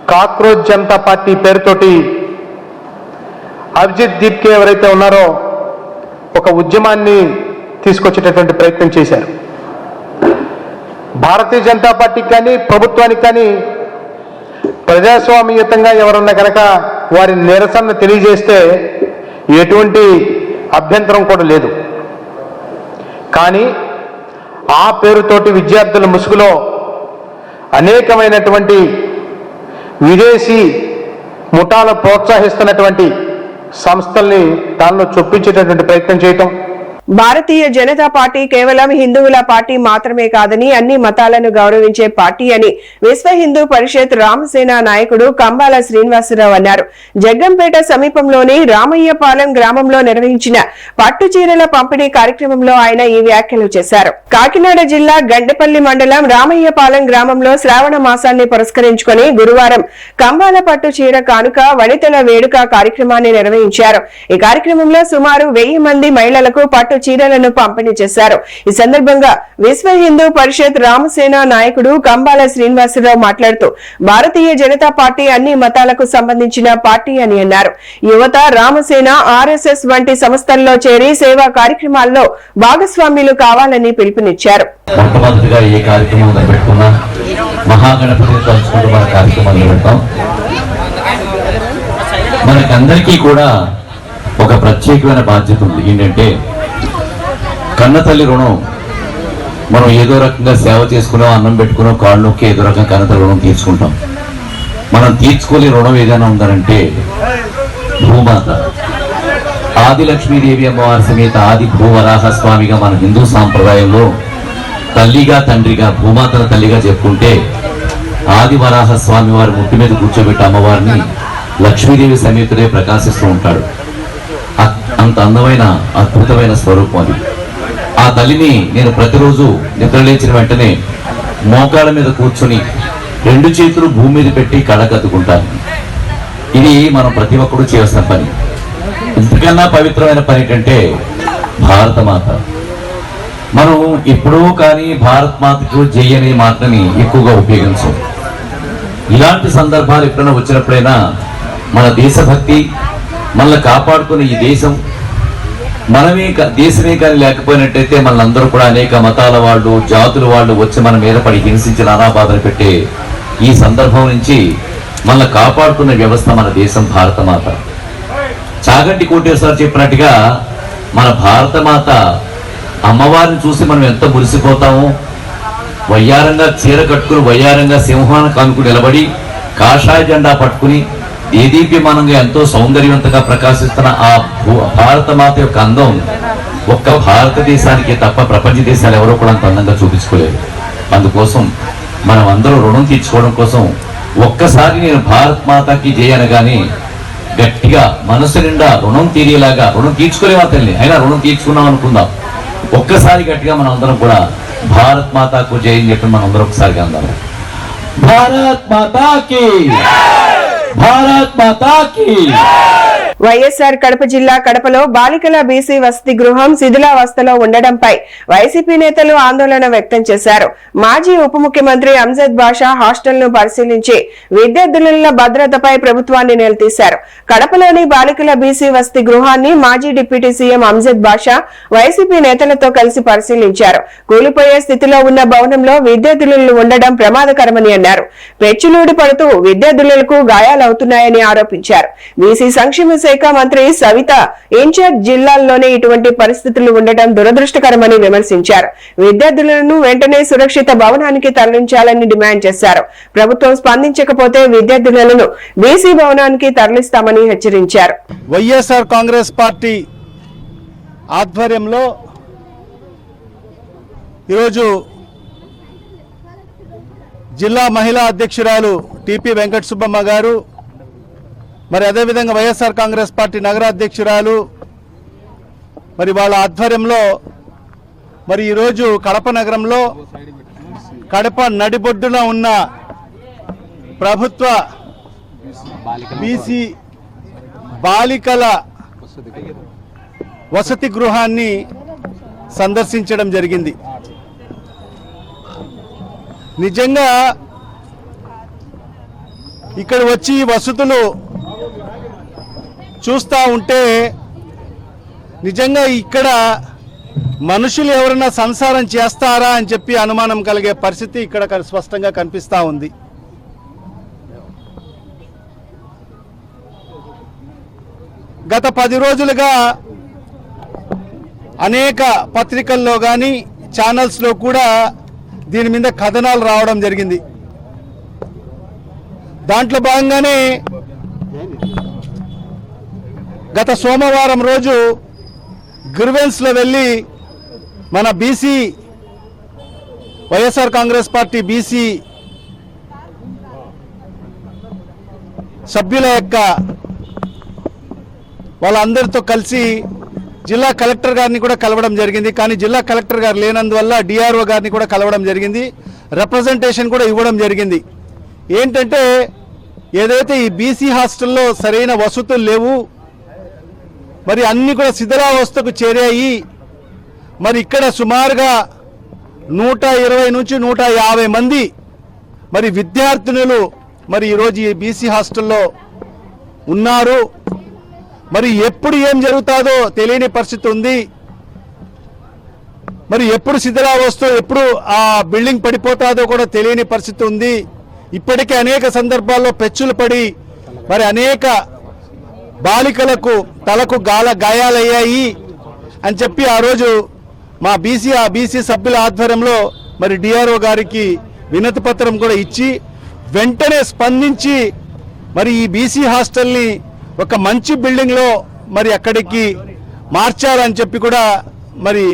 కాక్రోచ్ జనతా పార్టీ పేరుతోటి అభిజిత్ దీప్కే ఎవరైతే ఉన్నారో ఒక ఉద్యమాన్ని తీసుకొచ్చేటటువంటి ప్రయత్నం చేశారు. భారతీయ జనతా పార్టీకి కానీ ప్రభుత్వానికి కానీ ప్రజాస్వామ్యయుతంగా ఎవరన్నా కనుక వారి నిరసన తెలియజేస్తే ఎటువంటి అభ్యంతరం కూడా లేదు. కానీ ఆ పేరుతోటి విద్యార్థుల ముసుగులో అనేకమైనటువంటి విదేశీ ముఠాలు ప్రోత్సహిస్తున్నటువంటి సంస్థల్ని దానిలో చొప్పించేటటువంటి ప్రయత్నం చేయటం. భారతీయ జనతా పార్టీ కేవలం హిందువుల పార్టీ మాత్రమే కాదని అన్ని మతాలను గౌరవించే పార్టీ అని విశ్వ హిందూ పరిషత్ రామసేన నాయకుడు కంబాల శ్రీనివాసరావు అన్నారు. జగ్గంపేట సమీపంలోని రామయ్యపాలెం గ్రామంలో నిర్వహించిన పట్టు చీరల పంపిణీ కార్యక్రమంలో ఆయన ఈ వ్యాఖ్యలు చేశారు. కాకినాడ జిల్లా గండెపల్లి మండలం రామయ్యపాలెం గ్రామంలో శ్రావణ మాసాన్ని పురస్కరించుకుని గురువారం కంబాల పట్టు చీర కానుక వనితల వేడుక కార్యక్రమాన్ని నిర్వహించారు. ఈ కార్యక్రమంలో సుమారు 1000 మంది మహిళలకు పట్టు చీరలను పంపిణీ చేశారు. ఈ సందర్భంగా విశ్వ హిందూ పరిషత్ రామసేన నాయకుడు కంబాల శ్రీనివాసరావు మాట్లాడుతూ భారతీయ జనతా పార్టీ అన్ని మతాలకు సంబంధించిన పార్టీ అని అన్నారు. యువత రామసేన, ఆర్ఎస్ఎస్ వంటి సంస్థల్లో చేరి సేవా కార్యక్రమాల్లో భాగస్వామ్యులు కావాలని పిలుపునిచ్చారు. మొట్టమొదటిగా ఏ కార్యక్రమం పెట్టుకున్నా మహాగణపతిని తలుచుకుంటూ మన కార్యక్రమాలు పెడతాం. మనకందరికీ కూడా ఒక ప్రత్యేకమైన బాధ్యత ఉంది. ఏంటంటే కన్న తల్లి రుణం మనం ఏదో రకంగా సేవ చేసుకున్నాం, అన్నం పెట్టుకున్నాం, కాళ్ళు నొక్కి ఏదో రకంగా కన్న తల్లి రుణం తీర్చుకుంటాం. మనం తీర్చుకోలే రుణం ఏదైనా ఉందనంటే భూమాత. ఆది లక్ష్మీదేవి అమ్మవారి సమేత ఆది భూవరాహ స్వామిగా మన హిందూ సాంప్రదాయంలో తల్లిగా తండ్రిగా భూమాతను తల్లిగా చెప్పుకుంటే ఆది వరాహ స్వామి వారి ముట్టి మీద కూర్చోబెట్టి అమ్మవారిని లక్ష్మీదేవి సమేతుడే ప్రకాశిస్తూ ఉంటాడు. అంత అందమైన అద్భుతమైన స్వరూపం అది. ఆ తల్లిని నేను ప్రతిరోజు నిద్రలేచిన వెంటనే మోకాళ్ళ మీద కూర్చొని 2 చేతులు భూమి మీద పెట్టి కళ్ళకద్దుకుంటాను. ఇది మనం ప్రతి ఒక్కరూ చేయాల్సిన పని. ఇంతకన్నా పవిత్రమైన పని ఏంటంటే భారతమాత. మనం ఎప్పుడూ కానీ భారత్ మాతకు జై అనే మాటని ఎక్కువగా ఉపయోగించం. ఇలాంటి సందర్భాలు ఎప్పుడైనా వచ్చినప్పుడైనా మన దేశభక్తి మనల్ని కాపాడుకునే ఈ దేశం దేశమే కానీ లేకపోయినట్టయితే మనందరూ కూడా అనేక మతాల వాళ్ళు, జాతుల వాళ్ళు వచ్చి మన మీద పడి హింసించి నానాబాధలు పెట్టే ఈ సందర్భం నుంచి మనల్ని కాపాడుకున్న వ్యవస్థ మన దేశం భారతమాత. చాగంటి కోటేశ్వర చెప్పినట్టుగా మన భారతమాత అమ్మవారిని చూసి మనం ఎంత మురిసిపోతామో. వయ్యారంగా చీర కట్టుకుని వయ్యారంగా సింహాన్ని కానుకుని నిలబడి కాషాయ జెండా పట్టుకుని దేదీప్యమానంగా ఎంతో సౌందర్యవంతంగా ప్రకాశిస్తున్న ఆ భారతమాత యొక్క అందం ఒక్క భారతదేశానికి తప్ప ప్రపంచ దేశాలు ఎవరో కూడా అంత అందంగా చూపించుకోలేదు. అందుకోసం మనం అందరూ రుణం తీర్చుకోవడం కోసం ఒక్కసారి నేను భారత్ మాతాకి చేయనగానే గట్టిగా మనసు నిండా రుణం తీరేలాగా, రుణం తీర్చుకోలేమా తల్లి అయినా రుణం తీర్చుకున్నాం అనుకుందాం. ఒక్కసారి గట్టిగా మనం అందరం కూడా భారత్ మాతాకు జై అని చెప్పి మనం అందరం ఒకసారిగా అందాం. భారత్ మాతాకి, భారత్ మాతాకి. వైఎస్ఆర్ కడప జిల్లా కడపలో బాలికల బీసీ వసతి గృహం శిథిలావస్థలో ఉండడంపై వైసీపీ నేతలు ఆందోళన వ్యక్తం చేశారు. మాజీ ఉప ముఖ్యమంత్రి అంజద్ బాషా హాస్టల్ను పరిశీలించి విద్యార్థుల భద్రతపై ప్రభుత్వాన్ని నిలదీశారు. కడపలోని బాలికల బీసీ వసతి గృహాన్ని మాజీ డిప్యూటీ సీఎం అంజద్ బాషా వైసీపీ నేతలతో కలిసి పరిశీలించారు. కూలిపోయే స్థితిలో ఉన్న భవనంలో విద్యార్థులు ఉండడం ప్రమాదకరమని అన్నారు. పెచ్చులూడి పడుతూ విద్యార్థులకు గాయాలవుతున్నాయని ఆరోపించారు. బీసీ సంక్షేమ శాఖ మంత్రి సవిత ఇన్ఛార్జ్ జిల్లాల్లోనే ఇటువంటి పరిస్థితులు ఉండటం దురదృష్టకరమని విమర్శించారు. విద్యార్థులను వెంటనే సురక్షిత భవనానికి తరలించాలని డిమాండ్ చేశారు. ప్రభుత్వం స్పందించకపోతే విద్యార్థులను బీసీ భవనానికి తరలిస్తామని హెచ్చరించారు. వైఎస్ఆర్ కాంగ్రెస్ పార్టీ ఆధ్వర్యంలో ఈరోజు జిల్లా మహిళా అధ్యక్షురాలు టిపి వెంకట సుబ్బమ్మ గారు, మరి అదేవిధంగా వైఎస్ఆర్ కాంగ్రెస్ పార్టీ నగరాధ్యక్షురాలు మరి వాళ్ళ ఆధ్వర్యంలో మరి ఈరోజు కడప నగరంలో కడప నడిబొడ్డున ఉన్న ప్రభుత్వ బీసీ బాలికల వసతి గృహాన్ని సందర్శించడం జరిగింది. నిజంగా ఇక్కడ వచ్చి వసతులు చూస్తూ ఉంటే నిజంగా ఇక్కడ మనుషులు ఎవరైనా సంసారం చేస్తారా అని చెప్పి అనుమానం కలిగే పరిస్థితి ఇక్కడ స్పష్టంగా కనిపిస్తూ ఉంది. గత 10 రోజులుగా అనేక పత్రికల్లో కానీ ఛానల్స్లో కూడా దీని మీద కథనాలు రావడం జరిగింది. దాంట్లో భాగంగానే గత సోమవారం రోజు గ్రివెన్స్లో వెళ్ళి మన BC YSR Congress party BC సభ్యుల యొక్క వాళ్ళందరితో కలిసి జిల్లా కలెక్టర్ గారిని కూడా కలవడం జరిగింది. కానీ జిల్లా కలెక్టర్ గారు లేనందువల్ల డిఆర్ఓ గారిని కూడా కలవడం జరిగింది. రిప్రజెంటేషన్ కూడా ఇవ్వడం జరిగింది. ఏంటంటే ఏదైతే ఈ బీసీ హాస్టల్లో సరైన వసతులు లేవు, మరి అన్నీ కూడా శిథిలావస్థకు చేరాయి. మరి ఇక్కడ సుమారుగా 120 నుంచి 150 మంది మరి విద్యార్థినులు మరి ఈరోజు ఈ బీసీ హాస్టల్లో ఉన్నారు. మరి ఎప్పుడు ఏం జరుగుతుందో తెలియని పరిస్థితి ఉంది. మరి ఎప్పుడు శిథిలావస్థ, ఎప్పుడు ఆ బిల్డింగ్ పడిపోతుందో కూడా తెలియని పరిస్థితి ఉంది. ఇప్పటికే అనేక సందర్భాల్లో పెచ్చులు పడి మరి అనేక బాలికలకు తలకు గాయాలయ్యాయి అని చెప్పి ఆ రోజు మా బీసీ సభ్యుల ఆధ్వర్యంలో మరి డిఆర్ఓ గారికి వినతి పత్రం కూడా ఇచ్చి వెంటనే స్పందించి మరి ఈ బీసీ హాస్టల్ని ఒక మంచి బిల్డింగ్లో మరి అక్కడికి మార్చాలని చెప్పి కూడా మరి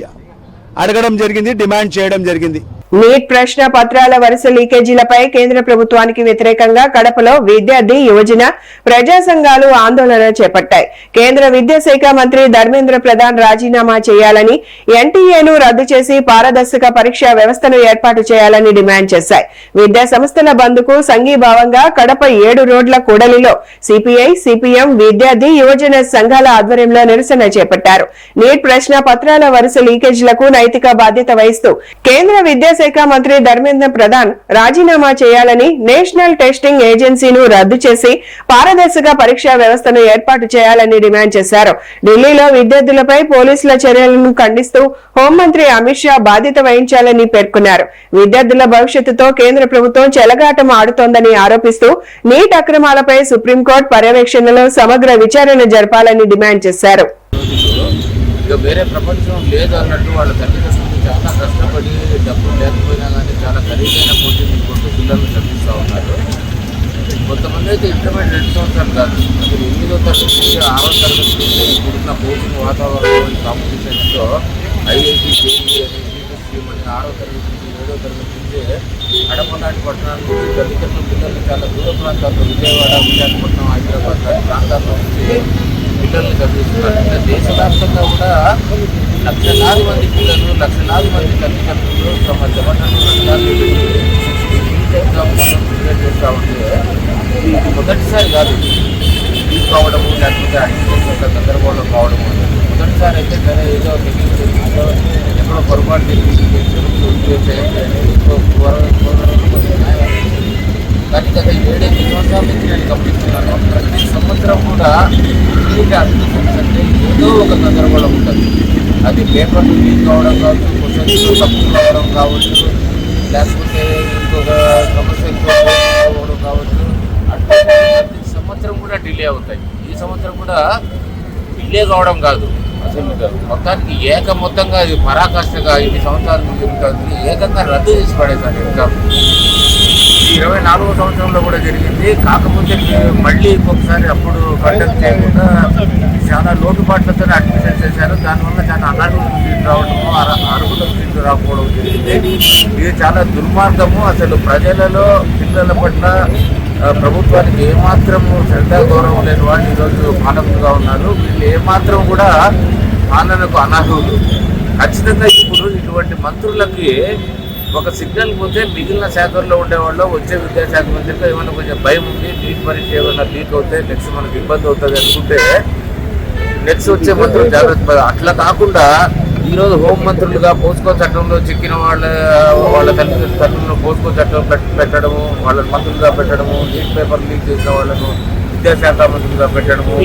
అడగడం జరిగింది, డిమాండ్ చేయడం జరిగింది. నీట్ ప్రశ్న పత్రాల వరుస లీకేజీలపై కేంద్ర ప్రభుత్వానికి వ్యతిరేకంగా కడపలో విద్యార్థి యువజన ప్రజా సంఘాలు ఆందోళన చేపట్టాయి. కేంద్ర విద్యాశాఖ మంత్రి ధర్మేంద్ర ప్రధాన్ రాజీనామా చేయాలని, ఎన్టీఏను రద్దు చేసి పారదర్శక పరీక్షా వ్యవస్థను ఏర్పాటు చేయాలని డిమాండ్ చేశాయి. విద్యా సంస్థల బంద్కు సంఘీభావంగా కడప 7 రోడ్ల కూడలిలో సిపిఐ, సిపిఎం, విద్యార్థి యువజన సంఘాల ఆధ్వర్యంలో నిరసన చేపట్టారు. నీట్ ప్రశ్న పత్రాల వరుస లీకేజీలకు నైతిక బాధ్యత వహిస్తూ కేంద్ర విద్యాశాఖ మంత్రి ధర్మేంద్ర ప్రధాన్ రాజీనామా చేయాలని, నేషనల్ టెస్టింగ్ ఏజెన్సీను రద్దు చేసి పారదర్శక పరీక్షా వ్యవస్థను ఏర్పాటు చేయాలని డిమాండ్ చేశారు. ఢిల్లీలో విద్యార్థులపై పోలీసుల చర్యలను ఖండిస్తూ హోంమంత్రి అమిత్ షా బాధ్యత వహించాలని పేర్కొన్నారు. విద్యార్థుల భవిష్యత్తుతో కేంద్ర ప్రభుత్వం చెలగాటం ఆడుతోందని ఆరోపిస్తూ నీట్ అక్రమాలపై సుప్రీంకోర్టు పర్యవేక్షణలో సమగ్ర విచారణ జరపాలని డిమాండ్ చేశారు. వేరే ప్రపంచం లేదు అన్నట్టు వాళ్ళ తల్లిదండ్రులు చాలా కష్టపడి డబ్బులు లేకపోయినా కానీ చాలా ఖరీదైన కోచింగ్ కొట్టు పిల్లలను చదివిస్తూ ఉన్నారు. కొంతమంది అయితే ఇంటర్మీడియట్ 2 సంవత్సరాలు కాదు, అసలు 8వ తరగతి నుంచి 6వ తరగతి నుంచి ఇప్పుడున్న కోచింగ్ వాతావరణం కాంపిటీషన్స్లో ఐఐటి, జేఈఈ అని, యూపీఎస్సీ అని 6వ తరగతి నుంచి 7వ తరగతి నుంచి అడపనాటి పట్టణాల నుంచి తల్లిదండ్రుల పిల్లలు చాలా దూర ప్రాంతాల్లో విజయవాడ, విశాఖపట్నం, హైదరాబాద్ లాంటి ప్రాంతాల్లో నుంచి పిల్లల్ని చదివిస్తున్నారు. ఇంకా దేశవ్యాప్తంగా కూడా లక్షలాది మంది పిల్లలు, లక్షలాది మంది తల్లిదండ్రులు తమ జబర్దస్త్ ప్రిపేర్ చేస్తూ ఉంటే ఇది మొదటిసారి కాదు తీసుకోవడము, లేకపోతే అడ్మిషన్స్లో గందరగోళం కావడము. మొదటిసారి అయితే సరే ఏదో టెక్నికల్ ఎక్కడో పొరపాటు కానీ గత 7-8 సంవత్సరాల నుంచి నేను గమనిస్తున్నాను. ప్రతి సంవత్సరం కూడా నీట్ అడ్మిషన్స్ అంటే ఏదో ఒక గందరగోళం ఉంటుంది. అది పేపర్లు లీక్ కావడం కావచ్చు, క్వశ్చన్స్ తప్పు కావడం కావచ్చు, లేకపోతే ఇంకొక సమస్యలతో పోవడం కావచ్చు. అట్లా ప్రతి సంవత్సరం కూడా డిలే అవుతాయి. ఈ సంవత్సరం కూడా డిలే కావడం కాదు, అసలు మొత్తానికి మొత్తంగా అది పరాకాష్ఠగా 8 సంవత్సరాల నుంచి ఉంటుంది. ఏకంగా రద్దు చేసి పడేసారు ఎగ్జామ్. 24వ సంవత్సరంలో కూడా జరిగింది. కాకపోతే మళ్ళీ ఇంకొకసారి అప్పుడు కండక్ట్ చేయకుండా చాలా లోటుపాట్లతో అడ్మిషన్ చేశారు. దానివల్ల చాలా అనర్హుల సీట్లు రావడము, అర్హుల సీట్లు రాకపోవడం జరిగింది. ఇది చాలా దుర్మార్గము. అసలు ప్రజలలో పిల్లల పట్ల ప్రభుత్వానికి ఏమాత్రము శ్రద్ధ గౌరవం లేని వాళ్ళు ఈరోజు పాలకులుగా ఉన్నారు. వీళ్ళు ఏమాత్రం కూడా పాలనకు అనర్హులు. ఖచ్చితంగా ఇప్పుడు ఇటువంటి మంత్రులకి ఒక సిగ్నల్ పోతే మిగిలిన శాఖల్లో ఉండేవాళ్ళు వచ్చే విద్యాశాఖ మంత్రితో ఏమైనా కొంచెం భయం ఉంది, నీట్ పరీక్ష ఏమైనా లీక్ అవుతే నెక్స్ట్ మనకు ఇబ్బంది అవుతుంది అనుకుంటే నెక్స్ట్ వచ్చే మంత్రులు జాగ్రత్త. అట్లా కాకుండా ఈరోజు హోంమంత్రులుగా పోస్కో చట్టంలో చిక్కిన వాళ్ళ తల్లిదండ్రులను పోస్కో చట్టం పెట్టడము, వాళ్ళని మంత్రులుగా పెట్టడము, నీట్ పేపర్ లీక్ చేసిన వాళ్ళను విద్యాశాఖ మంత్రులుగా పెట్టడము,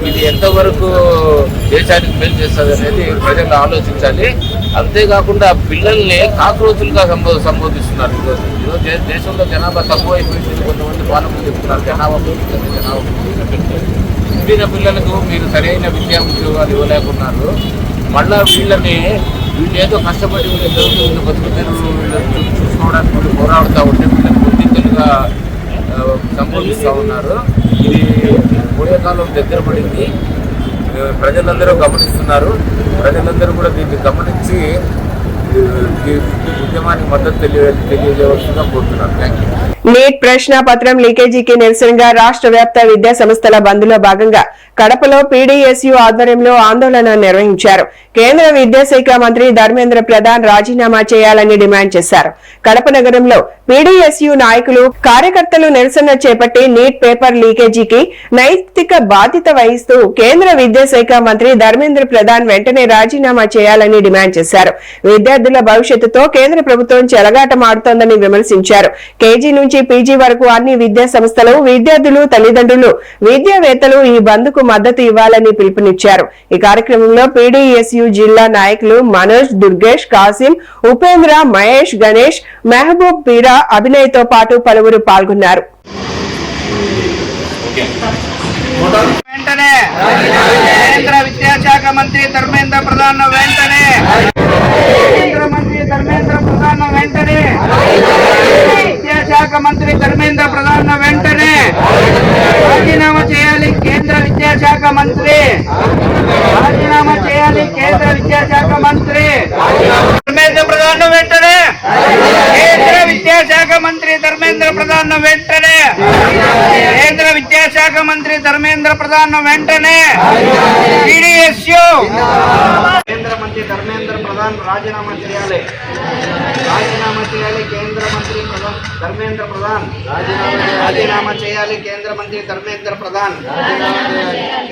ఇది ఎంతవరకు దేశానికి మేలు చేస్తుంది అనేది ప్రజలు ఆలోచించాలి. అంతేకాకుండా పిల్లల్ని కాక్రోచులుగా సంబోధిస్తున్నారు. ఈరోజు దేశంలో జనాభా తక్కువ అయిపోయింది. కొంతమంది పాలకులు చెప్తున్నారు జనాభా పుట్టిన పిల్లలకు మీరు సరైన విద్యా ఉద్యోగాలు ఇవ్వలేకున్నారు. మళ్ళా వీళ్ళని వీళ్ళేదో కష్టపడి వీళ్ళు బతుకుతారు చూసుకోవడానికి వీళ్ళు పోరాడుతూ ఉంటే వీళ్ళని గుర్తింపులుగా సంబోధిస్తూ ఉన్నారు. ఇది పోయే కాలం దగ్గర పడింది. ప్రజలందరూ గమనిస్తున్నారు. ప్రజలందరూ కూడా దీన్ని గమనించి ఈ ఉద్యమానికి మద్దతు తెలియజేయవలసిందిగా కోరుతున్నారు. Thank you. నీట్ ప్రశ్న పత్రం లీకేజీకి నిరసనగా రాష్ట్ర వ్యాప్త విద్యా సంస్థల బంద్లో భాగంగా కడపలో పీడీఎస్యూ ఆధ్వర్యంలో ఆందోళన నిర్వహించారు. కేంద్ర విద్యాశాఖ మంత్రి ధర్మేంద్ర ప్రధాన్ రాజీనామా చేయాలని డిమాండ్ చేశారు. కడప నగరంలో పీడీఎస్యూ నాయకులు కార్యకర్తలు నిరసన చేపట్టి నీట్ పేపర్ లీకేజీకి నైతిక బాధ్యత వహిస్తూ కేంద్ర విద్యాశాఖ మంత్రి ధర్మేంద్ర ప్రధాన్ వెంటనే రాజీనామా చేయాలని డిమాండ్ చేశారు. విద్యార్థుల భవిష్యత్తుతో కేంద్ర ప్రభుత్వం చెలగాటమాడుతోందని విమర్శించారు. కేజీ నుంచి పీజీ వరకు అన్ని విద్యా సంస్థలు, విద్యార్థులు, తల్లిదండ్రులు, విద్యావేత్తలు ఈ బంద్కు మద్దతు ఇవ్వాలని పిలుపునిచ్చారు. ఈ కార్యక్రమంలో పీడీఎస్యూ జిల్లా నాయకులు మనోజ్, దుర్గేష్, కాసిం, ఉపేంద్ర, మహేష్, గణేష్, మెహబూబ్, పీరా, అభినయ్ తో పాటు పలువురు పాల్గొన్నారు. వెంటనే కేంద్ర విద్యాశాఖ మంత్రి ధర్మేంద్ర ప్రధాన్ వెంటనే కేంద్ర మంత్రి ధర్మేంద్ర ప్రధాన్ వెంటనే విద్యాశాఖ మంత్రి ధర్మేంద్ర ప్రధాన్ వెంటనే రాజీనామా చేయాలి. కేంద్ర విద్యాశాఖ మంత్రి రాజీనామా చేయాలి. కేంద్ర విద్యాశాఖ మంత్రి ధర్మేంద్ర ప్రధాన్ వెంటనే కేంద్ర విద్యాశాఖ మంత్రి ధర్మేంద్ర ప్రధాన్ వెంటనే కేంద్ర విద్యాశాఖ మంత్రి ధర్మేంద్ర ప్రధాన్ వెంటనే పీడీఎస్యూ కేంద్ర మంత్రి ధర్మేంద్ర ప్రధాన్ రాజీనామా చేయాలి. రాజీనామా చేయాలి. కేంద్ర మంత్రి ధర్మేంద్ర ప్రధాన్ రాజీనామా చేయాలి. కేంద్ర మంత్రి ధర్మేంద్ర ప్రధాన్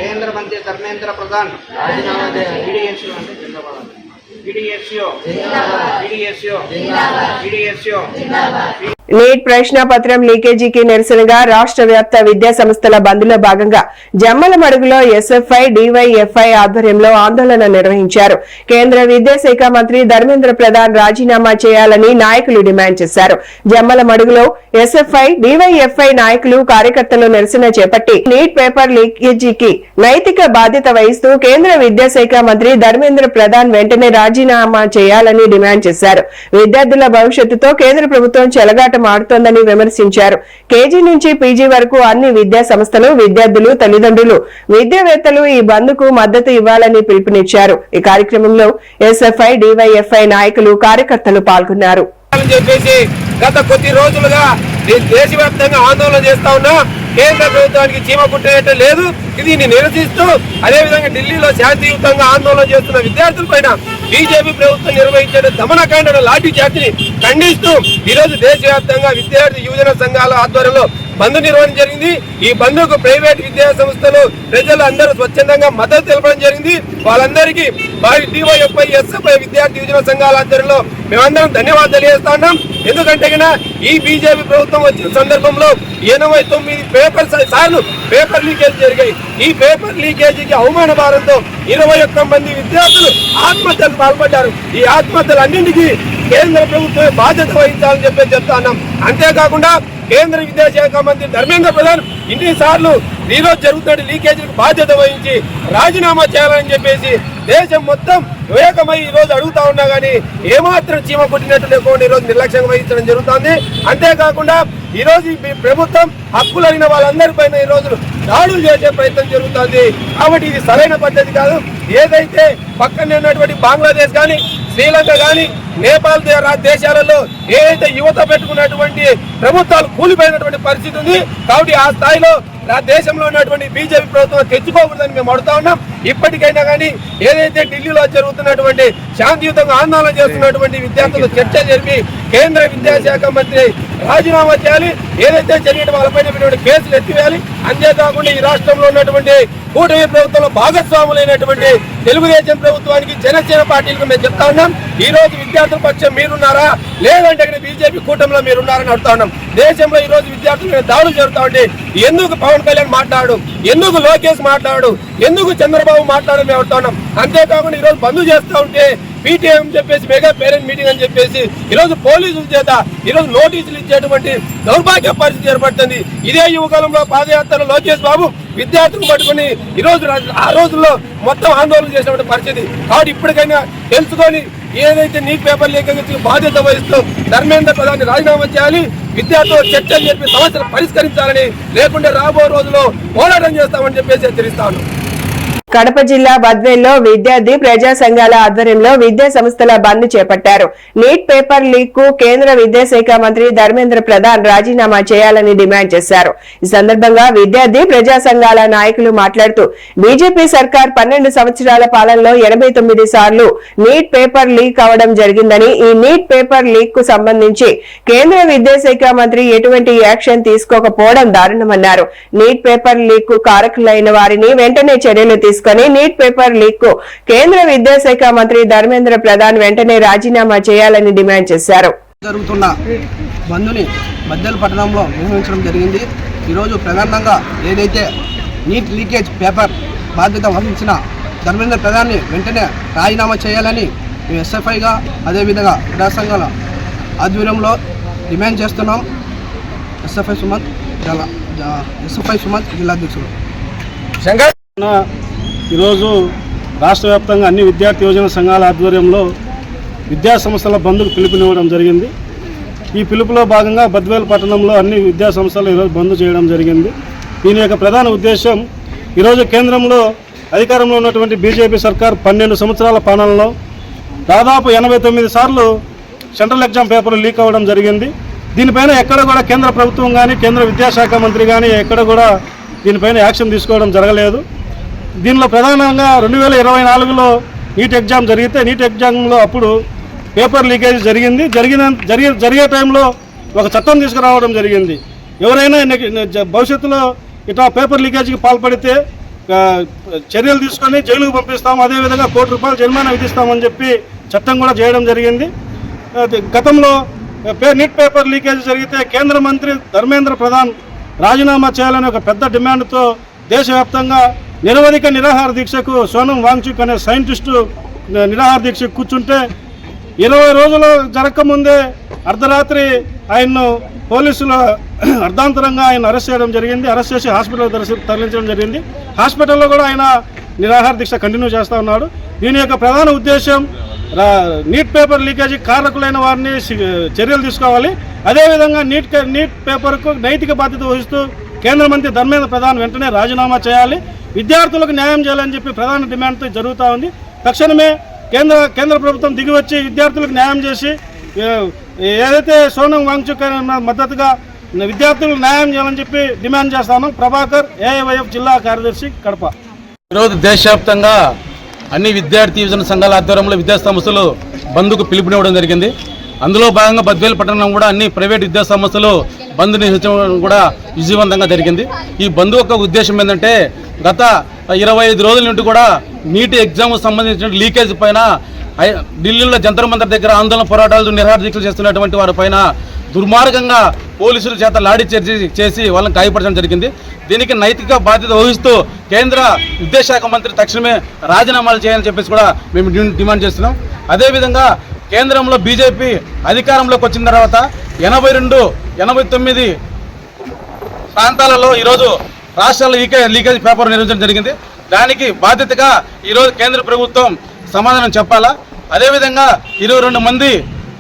కేంద్ర మంత్రి ధర్మేంద్ర ప్రధాన్ రాజీనామా చేయాలి. పీడీఎస్యూ అంటే జిందాబాద్. పీడీఎస్యూ పీడీఎస్యూ పీడీఎస్యూ నీట్ ప్రశ్న పత్రం లీకేజీకి నిరసనగా రాష్ట్ర వ్యాప్త విద్యా సంస్థల బంద్లో భాగంగా జమ్మలమడుగులో ఎస్ఎఫ్ఐ, డివైఎఫ్ఐ ఆధ్వర్యంలో ఆందోళన నిర్వహించారు. కేంద్ర విద్యాశాఖ మంత్రి ధర్మేంద్ర ప్రధాన్ రాజీనామా చేయాలని నాయకులు డిమాండ్ చేశారు. జమ్మలమడుగులో ఎస్ఎఫ్ఐ, డివైఎఫ్ఐ నాయకులు, కార్యకర్తలు నిరసన చేపట్టి నీట్ పేపర్ లీకేజీకి నైతిక బాధ్యత వహిస్తూ కేంద్ర విద్యాశాఖ మంత్రి ధర్మేంద్ర ప్రధాన్ వెంటనే రాజీనామా చేయాలని డిమాండ్ చేశారు. విద్యార్థుల భవిష్యత్తుతో కేంద్ర ప్రభుత్వం చెలగాట ఆడుతోందని విమర్శించారు. కేజీ నుంచి పీజీ వరకు అన్ని విద్యా సంస్థలు, విద్యార్థులు, తల్లిదండ్రులు, విద్యావేత్తలు ఈ బంద్కు మద్దతు ఇవ్వాలని పిలుపునిచ్చారు. ఈ కార్యక్రమంలో ఎస్ఎఫ్ఐ, డివైఎఫ్ఐ నాయకులు, కార్యకర్తలు పాల్గొన్నారు. గత కొద్ది రోజులుగా దేశవ్యాప్తంగా ఆందోళన చేస్తా ఉన్నా కేంద్ర ప్రభుత్వానికి చీమ కుట్టేయటం లేదు. దీన్ని నిరసిస్తూ అదేవిధంగా ఢిల్లీలో శాంతియుతంగా ఆందోళన చేస్తున్న విద్యార్థుల పైన బీజేపీ ప్రభుత్వం నిర్వహించిన దమనకాండ లాఠీ చార్జిని ఖండిస్తూ ఈరోజు దేశవ్యాప్తంగా విద్యార్థి యువజన సంఘాల ఆధ్వర్యంలో బంద్ నిర్వహణ జరిగింది. ఈ బంద్కు ప్రైవేట్ విద్యా సంస్థలు, ప్రజలు అందరూ స్వచ్ఛందంగా మద్దతు తెలపడం జరిగింది. వాళ్ళందరికీ డివైఎఫ్ఐ, ఎస్ఎఫ్ఐ విద్యార్థి యువజన సంఘాల ఆధ్వర్యంలో మేమందరం ధన్యవాదాలు తెలియజేస్తా ఉన్నాం. ఎందుకంటే ఈ బీజేపీ ప్రభుత్వం వచ్చిన సందర్భంలో 89 పేపర్ లీకేజ్ జరిగాయి. ఈ పేపర్ లీకేజీకి అవమాన భారంతో 21 మంది విద్యార్థులు ఆత్మహత్యకు పాల్పడ్డారు. ఈ ఆత్మహత్యలన్నింటికీ కేంద్ర ప్రభుత్వమే బాధ్యత వహించాలని చెప్తా ఉన్నాం. అంతేకాకుండా కేంద్ర విద్యాశాఖ మంత్రి ధర్మేంద్ర ప్రధాన్ ఇన్నిసార్లు ఈరోజు జరుగుతున్న లీకేజీలకు బాధ్యత వహించి రాజీనామా చేయాలని చెప్పేసి దేశం మొత్తం ఏకమై ఈ రోజు అడుగుతా ఉన్నా గానీ ఏమాత్రం చీమ పుట్టినట్టు లేకుండా ఈ రోజు నిర్లక్ష్యంగా వహించడం జరుగుతుంది. అంతేకాకుండా ఈ రోజు ఈ ప్రభుత్వం హక్కులైన వాళ్ళందరిపైన ఈ రోజు దాడులు చేసే ప్రయత్నం జరుగుతుంది. కాబట్టి ఇది సరైన పద్ధతి కాదు. ఏదైతే పక్కనే ఉన్నటువంటి బంగ్లాదేశ్ కానీ, శ్రీలంక కానీ, నేపాల్ దేశాలలో ఏదైతే యువత పెట్టుకున్నటువంటి ప్రభుత్వాలు కూలిపోయినటువంటి పరిస్థితి ఉంది. కాబట్టి ఆ స్థాయిలో దేశంలో ఉన్నటువంటి బీజేపీ ప్రభుత్వం తెచ్చుకోకూడదని మేము అడుగుతా ఉన్నాం. ఇప్పటికైనా కానీ ఏదైతే ఢిల్లీలో జరుగుతున్నటువంటి శాంతియుతంగా ఆందోళన చేస్తున్నటువంటి విద్యార్థులతో చర్చ జరిపి కేంద్ర విద్యాశాఖ మంత్రి రాజీనామా చేయాలి. ఏదైతే జరిగిన వాళ్ళపైన కేసులు ఎత్తివేయాలి. అంతేకాకుండా ఈ రాష్ట్రంలో ఉన్నటువంటి కూటమి ప్రభుత్వంలో భాగస్వాములైనటువంటి తెలుగుదేశం ప్రభుత్వానికి, జనసేన పార్టీలకు మేము చెప్తా ఉన్నాం. ఈ రోజు విద్యార్థుల పక్షం మీరున్నారా, లేదంటే బీజేపీ కూటమిలో మీరున్నారని అడుగుతా ఉన్నాం. దేశంలో ఈ రోజు విద్యార్థుల మీద దాడులు జరుగుతా ఉంటే ఎందుకు పవన్ కళ్యాణ్ మాట్లాడు, ఎందుకు లోకేష్ మాట్లాడు, ఎందుకు చంద్రబాబు మాట్లాడు మేము అడుగుతా ఉన్నాం. అంతేకాకుండా ఈ రోజు బంద్ చేస్తూ ఉంటే పీటీఏ అని చెప్పేసి మెగా పేరెంట్ మీటింగ్ అని చెప్పేసి ఈరోజు పోలీసుల చేత ఈరోజు నోటీసులు ఇచ్చేటువంటి దౌర్భాగ్య పరిస్థితి ఏర్పడుతుంది. ఇదే యువకాలంలో పాదయాత్రలో లోకేష్ బాబు విద్యార్థులను పట్టుకుని ఈరోజు ఆ రోజుల్లో మొత్తం ఆందోళన చేసినటువంటి పరిస్థితి. కాబట్టి ఇప్పటికైనా తెలుసుకొని ఏదైతే నీట్ పేపర్ లీక్ బాధ్యత వహిస్తూ ధర్మేంద్ర ప్రధాన్ని రాజీనామా చేయాలి, విద్యార్థులు చర్చలు చెప్పి సమస్యలు పరిష్కరించాలని, లేకుంటే రాబో రోజుల్లో పోరాటం చేస్తామని చెప్పేసి హెచ్చరిస్తాను. కడప జిల్లా బద్వేల్లో విద్యార్థి ప్రజా సంఘాల ఆధ్వర్యంలో విద్యా సంస్థల బంద్ చేపట్టారు. నీట్ పేపర్ లీక్ కు కేంద్ర విద్యాశాఖ మంత్రి ధర్మేంద్ర ప్రధాన్ రాజీనామా చేయాలని డిమాండ్ చేశారు. ఈ సందర్భంగా విద్యార్థి ప్రజా సంఘాల నాయకులు మాట్లాడుతూ బీజేపీ సర్కార్ 12 సంవత్సరాల పాలనలో 89 సార్లు నీట్ పేపర్ లీక్ అవడం జరిగిందని, ఈ నీట్ పేపర్ లీక్ కు సంబంధించి కేంద్ర విద్యాశాఖ మంత్రి ఎటువంటి యాక్షన్ తీసుకోకపోవడం దారుణమన్నారు. నీట్ పేపర్ లీక్ కు కారకులైన వారిని వెంటనే చర్యలు తీసుకుని నీట్ పేపర్ లీక్ కు కేంద్ర విద్యాశాఖ మంత్రి ధర్మేంద్ర ప్రధాన్ వెంటనే రాజీనామా చేయాలని డిమాండ్ చేశారు. జరుగుతున్న బంద్ని బద్దెల పట్టణంలో నిర్వహించడం జరిగింది. ఈరోజు ప్రధానంగా ఏదైతే నీట్ లీకేజ్ పేపర్ బాధ్యత వహించిన ధర్మేంద్ర ప్రధాన్ని వెంటనే రాజీనామా చేయాలని ఎస్ఎఫ్ఐగా అదేవిధంగా ప్రజా సంఘాల ఆధ్వర్యంలో డిమాండ్ చేస్తున్నాం. ఎస్ఎఫ్ఐ సుమంత్ జిల్లా అధ్యక్షులు. ఈరోజు రాష్ట్ర వ్యాప్తంగా అన్ని విద్యార్థి యోజన సంఘాల ఆధ్వర్యంలో విద్యా సంస్థల బంద్కు పిలుపునివ్వడం జరిగింది. ఈ పిలుపులో భాగంగా బద్వేల్ పట్టణంలో అన్ని విద్యా సంస్థలు ఈరోజు బంద్ చేయడం జరిగింది. దీని యొక్క ప్రధాన ఉద్దేశం, ఈరోజు కేంద్రంలో అధికారంలో ఉన్నటువంటి బీజేపీ సర్కార్ 12 సంవత్సరాల పాలనలో దాదాపు 89 సార్లు సెంట్రల్ ఎగ్జామ్ పేపర్లు లీక్ అవ్వడం జరిగింది. దీనిపైన ఎక్కడ కూడా కేంద్ర ప్రభుత్వం కానీ కేంద్ర విద్యాశాఖ మంత్రి కానీ ఎక్కడ కూడా దీనిపైన యాక్షన్ తీసుకోవడం జరగలేదు. దీనిలో ప్రధానంగా 2024లో నీట్ ఎగ్జామ్ జరిగితే నీట్ ఎగ్జామ్లో అప్పుడు పేపర్ లీకేజ్ జరిగే టైంలో ఒక చట్టం తీసుకురావడం జరిగింది. ఎవరైనా భవిష్యత్తులో ఇట్లా పేపర్ లీకేజ్కి పాల్పడితే చర్యలు తీసుకొని జైలుకు పంపిస్తాము, అదేవిధంగా ₹1 కోటి జరిమానా విధిస్తామని చెప్పి చట్టం కూడా చేయడం జరిగింది. గతంలో నీట్ పేపర్ లీకేజ్ జరిగితే కేంద్ర మంత్రి ధర్మేంద్ర ప్రధాన్ రాజీనామా చేయాలని ఒక పెద్ద డిమాండ్తో దేశవ్యాప్తంగా నిరవధిక నిరాహార దీక్షకు సోనం వాంగ్చుక్ అనే సైంటిస్టు నిరాహార దీక్షకు కూర్చుంటే 20 రోజులు జరగకముందే అర్ధరాత్రి ఆయన్ను పోలీసులు అర్ధాంతరంగా ఆయన అరెస్ట్ చేయడం జరిగింది. అరెస్ట్ చేసి హాస్పిటల్ తరలించడం జరిగింది. హాస్పిటల్లో కూడా ఆయన నిరాహార దీక్ష కంటిన్యూ చేస్తూ ఉన్నాడు. దీని యొక్క ప్రధాన ఉద్దేశం నీట్ పేపర్ లీకేజీ కారకులైన వారిని చర్యలు తీసుకోవాలి. అదేవిధంగా నీట్ పేపర్కు నైతిక బాధ్యత వహిస్తూ కేంద్ర మంత్రి ధర్మేంద్ర ప్రధాన్ వెంటనే రాజీనామా చేయాలి, విద్యార్థులకు న్యాయం చేయాలని చెప్పి ప్రధాన డిమాండ్తో జరుగుతూ ఉంది. తక్షణమే కేంద్ర ప్రభుత్వం దిగివచ్చి విద్యార్థులకు న్యాయం చేసి ఏదైతే సోనం వాంగ్చుక్ మద్దతుగా విద్యార్థులకు న్యాయం చేయాలని చెప్పి డిమాండ్ చేస్తాను. ప్రభాకర్, ఏఐవైఎఫ్ జిల్లా కార్యదర్శి, కడప. ఈరోజు దేశవ్యాప్తంగా అన్ని విద్యార్థి యువజన సంఘాల ఆధ్వర్యంలో విద్యా సంస్థలు బంద్కు పిలుపునివ్వడం జరిగింది. అందులో భాగంగా బద్వేల్ పట్టణం కూడా అన్ని ప్రైవేట్ విద్యా సంస్థలు బంద్ నిర్వహించడం కూడా విజయవంతంగా జరిగింది. ఈ బంద్ యొక్క ఉద్దేశం ఏంటంటే, గత 25 రోజుల నుండి కూడా నీట్ ఎగ్జామ్ సంబంధించిన లీకేజ్ పైన ఢిల్లీలో జంతర్ మంతర్ దగ్గర ఆందోళన పోరాటాలు నిరాహార దీక్షలు చేస్తున్నటువంటి వారి పైన దుర్మార్గంగా పోలీసుల చేత లాఠీ చార్జీ చేసి వాళ్ళని గాయపరచడం జరిగింది. దీనికి నైతిక బాధ్యత వహిస్తూ కేంద్ర విద్యాశాఖ మంత్రి తక్షణమే రాజీనామాలు చేయాలని చెప్పేసి కూడా మేము డిమాండ్ చేస్తున్నాం. అదేవిధంగా కేంద్రంలో బీజేపీ అధికారంలోకి వచ్చిన తర్వాత 82, 89 ప్రాంతాలలో ఈరోజు రాష్ట్రాల్లో లీకేజ్ పేపర్ నిర్వహించడం జరిగింది. దానికి బాధ్యతగా ఈరోజు కేంద్ర ప్రభుత్వం సమాధానం చెప్పాలా. అదేవిధంగా 22 మంది